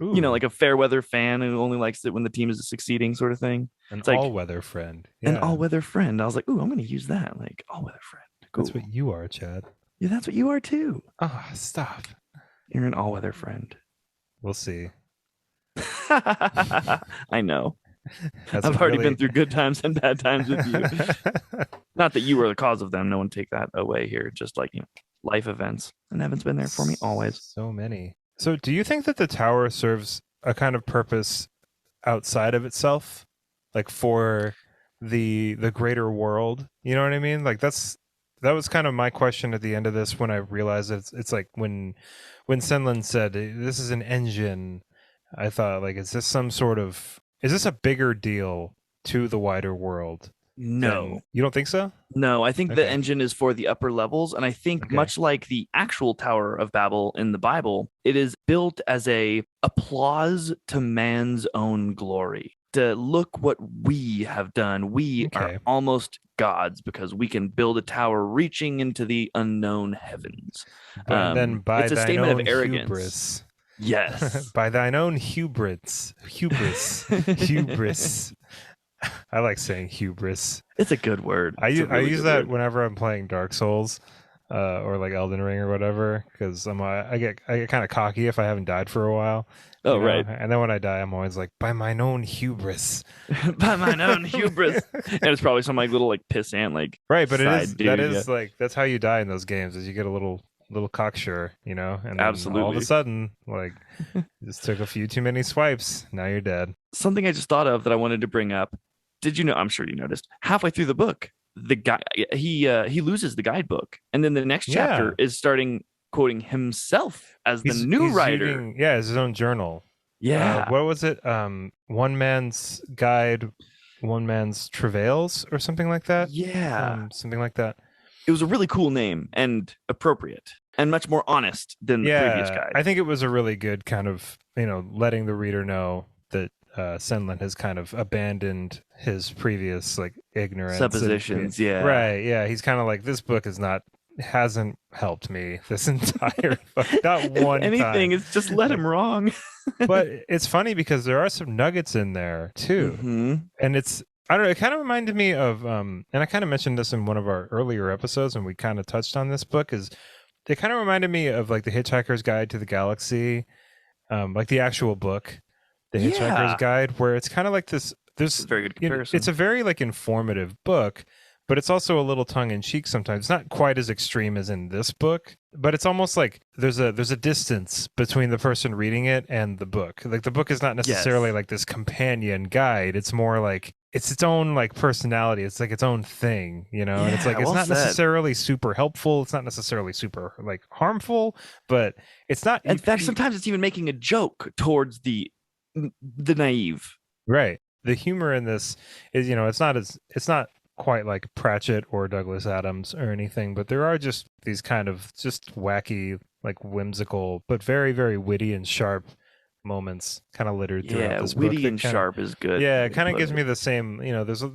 Ooh, Like a fair weather fan who only likes it when the team is succeeding sort of thing. an It's like all-weather friend. an Yeah, all-weather friend. I was like, ooh, I'm going to use that. Like, all-weather friend. Cool. that's what you are, Chad. Yeah, that's what you are too. Ah, stop. You're an all-weather friend. We'll see. I know. That's I've already really- been through good times and bad times with you. Not that you were the cause of them. No one take that away here. Just like, life events. And Evan's been there for me always. So many. So do you think that the tower serves a kind of purpose outside of itself? Like for the greater world? You know what I mean? Like that was kind of my question at the end of this when I realized it's like when Senlin said this is an engine, I thought like is this a bigger deal to the wider world? No. You don't think so? No, I think the Okay. engine is for the upper levels. And I think Okay. much like the actual Tower of Babel in the Bible, it is built as a applause to man's own glory. To look what we have done. We Okay. are almost gods because we can build a tower reaching into the unknown heavens. But then by it's a thine statement of own arrogance. hubris. Yes. By thine own hubris. I like saying hubris. It's a good word. I It's a use really good that word. whenever I'm playing Dark Souls, or like Elden Ring or whatever, because I get kind of cocky if I haven't died for a while. Oh, you know? right. And then when I die, I'm always like, by mine own hubris. By mine own hubris. And it's probably some like little like pissant like Right, but side that dude, is like that's how you die in those games, is you get a little cocksure, and then all of Absolutely. a sudden, like, just took a few too many swipes, now you're dead. Something I just thought of that I wanted to bring up. Did you know? I'm sure you noticed halfway through the book, the guy he loses the guidebook, and then the next chapter Yeah. is starting quoting himself as the new He's writer. reading, yeah, his own journal. Yeah, What was it? One man's guide, one man's travails, or something like that. yeah. Something like that. It was a really cool name and appropriate and much more honest than the previous Yeah, guide. I think it was a really good kind of, letting the reader know that Senlin has kind of abandoned his previous like ignorance and Suppositions, yeah. right, yeah, he's kind of like this book is not hasn't helped me this entire not If one time. anything, it's just led Like, him wrong. but it's funny because there are some nuggets in there too, Mm-hmm. and it's I don't know. It kind of reminded me of, and I kind of mentioned this in one of our earlier episodes, and we kind of touched on this book. Is It kind of reminded me of like the Hitchhiker's Guide to the Galaxy, like the actual book, the Hitchhiker's Yeah, Guide, where it's kind of like this. it's There's, a very good comparison. it's a very like informative book, but it's also a little tongue in cheek sometimes. It's not quite as extreme as in this book, but it's almost like there's a distance between the person reading it and the book. Like the book is not necessarily Yes. like this companion guide. It's more like it's its own like personality. It's like its own thing, and it's like Yeah, it's well not said. necessarily super helpful. It's not necessarily super like harmful, but it's not In fact, sometimes it's even making a joke towards the naive. right. The humor in this is, it's not quite like Pratchett or Douglas Adams or anything, but there are just these kind of just wacky, like whimsical, but very, very witty and sharp moments kind of littered throughout Yeah, this book witty that and kind of sharp is good. yeah, it way to kind of put gives it. me the same,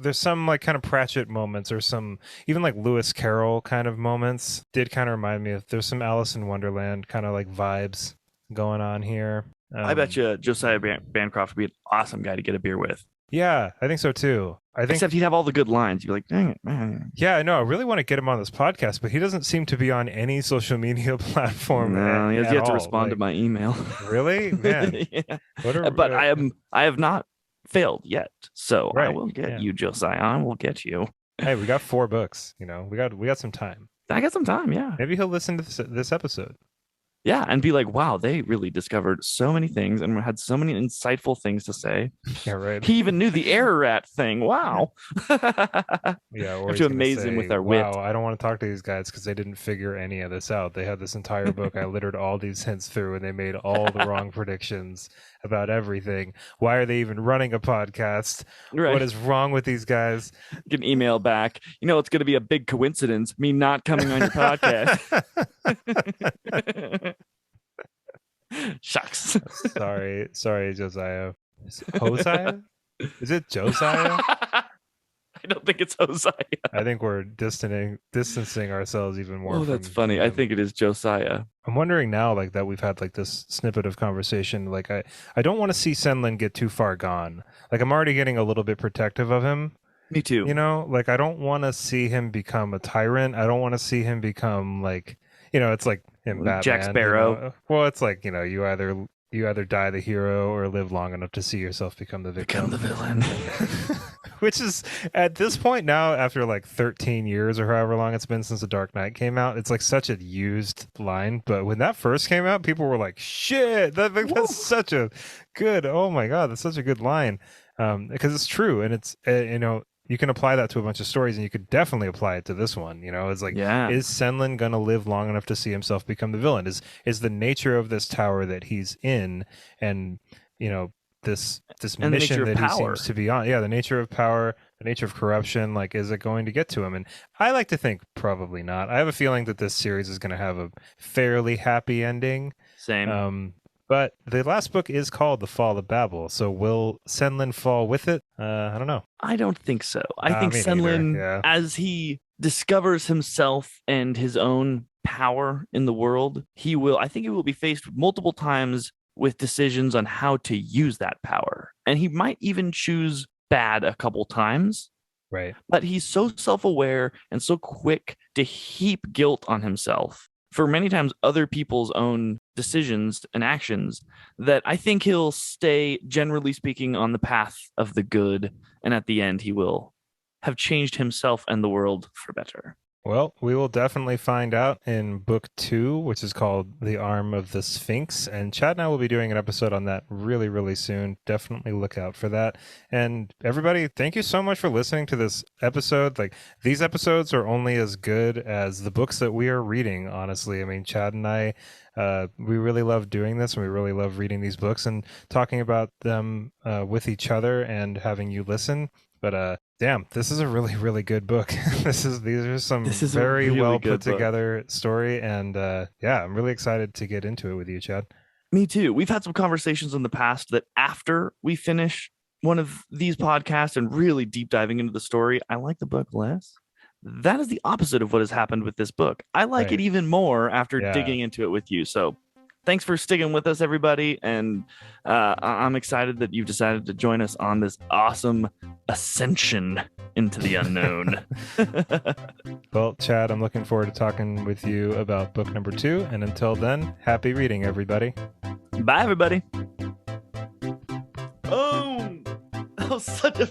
there's some like kind of Pratchett moments or some even like Lewis Carroll kind of moments did kind of remind me of there's some Alice in Wonderland kind of like vibes going on here. I bet Um, you Josiah Bancroft would be an awesome guy to get a beer with. yeah, I think so too. I think Except he'd have all the good lines. You'd be like, dang it, man. yeah, I know. I really want to get him on this podcast, but he doesn't seem to be on any social media platform No, he has at yet to all. respond to Like, my email. really, man? Yeah. What But a I have not failed yet. So I right? will get Yeah. you, Josiah. I will get you. Hey, we got 4 books. We got some time. I got some time, yeah. Maybe he'll listen to this episode. Yeah, and be like, wow, they really discovered so many things and had so many insightful things to say. Yeah, right. He even knew the error rat thing. Wow. Yeah, or Have he's to gonna amaze him say, with our wit. "Wow, I don't want to talk to these guys because they didn't figure any of this out. They had this entire book. I littered all these hints through, and they made all the wrong predictions about everything. Why are they even running a podcast? Right. What is wrong with these guys?" Get an email back. It's going to be a big coincidence, me not coming on your podcast. Shucks. sorry, Josiah. Hosiah? Is it Josiah? I don't think it's Josiah. I think we're distancing ourselves even more. Oh, that's from funny. I him. think it is Josiah. I'm wondering now, like that we've had like this snippet of conversation. Like I don't want to see Senlin get too far gone. Like I'm already getting a little bit protective of him. Me too. Like I don't want to see him become a tyrant. I don't want to see him become like, it's like in Batman. Jack Sparrow. Well, it's like, you either die the hero or live long enough to see yourself become the victim. Become the villain. Which is at this point now, after like 13 years or however long it's been since The Dark Knight came out, it's like such a used line. But when that first came out, people were like, "Shit, that's such a good. Oh my god, that's such a good line." Because it's true, and it's you can apply that to a bunch of stories, and you could definitely apply it to this one. It's like, Yeah. is Senlin gonna live long enough to see himself become the villain? Is the nature of this tower that he's in, and this And the nature mission of that he power. seems to be on? Yeah, the nature of power, the nature of corruption. Like, is it going to get to him? And I like to think probably not. I have a feeling that this series is going to have a fairly happy ending. Same. But the last book is called The Fall of Babel. So will Senlin fall with it? I don't know. I don't think so. I think me neither, Senlin, yeah. as he discovers himself and his own power in the world, I think he will be faced multiple times with decisions on how to use that power. And he might even choose bad a couple times. Right. But he's so self-aware and so quick to heap guilt on himself for many times other people's own decisions and actions that I think he'll stay, generally speaking, on the path of the good. And at the end, he will have changed himself and the world for better. Well, we will definitely find out in book 2, which is called The Arm of the Sphinx. And Chad and I will be doing an episode on that really, really soon. Definitely look out for that. And everybody, thank you so much for listening to this episode. Like, these episodes are only as good as the books that we are reading, honestly. I mean, Chad and I, we really love doing this, and we really love reading these books and talking about them with each other and having you listen. But damn, this is a really, really good book. These are some This is a very really well good put book. together story, and yeah, I'm really excited to get into it with you, Chad. Me too. We've had some conversations in the past that after we finish one of these podcasts and really deep diving into the story, I like the book less. That is the opposite of what has happened with this book. I like it Right. even more after Yeah. digging into it with you. So thanks for sticking with us, everybody. And I'm excited that you've decided to join us on this awesome ascension into the unknown. Well, Chad, I'm looking forward to talking with you about book number 2. And until then, happy reading, everybody. Bye, everybody. Oh, that was such a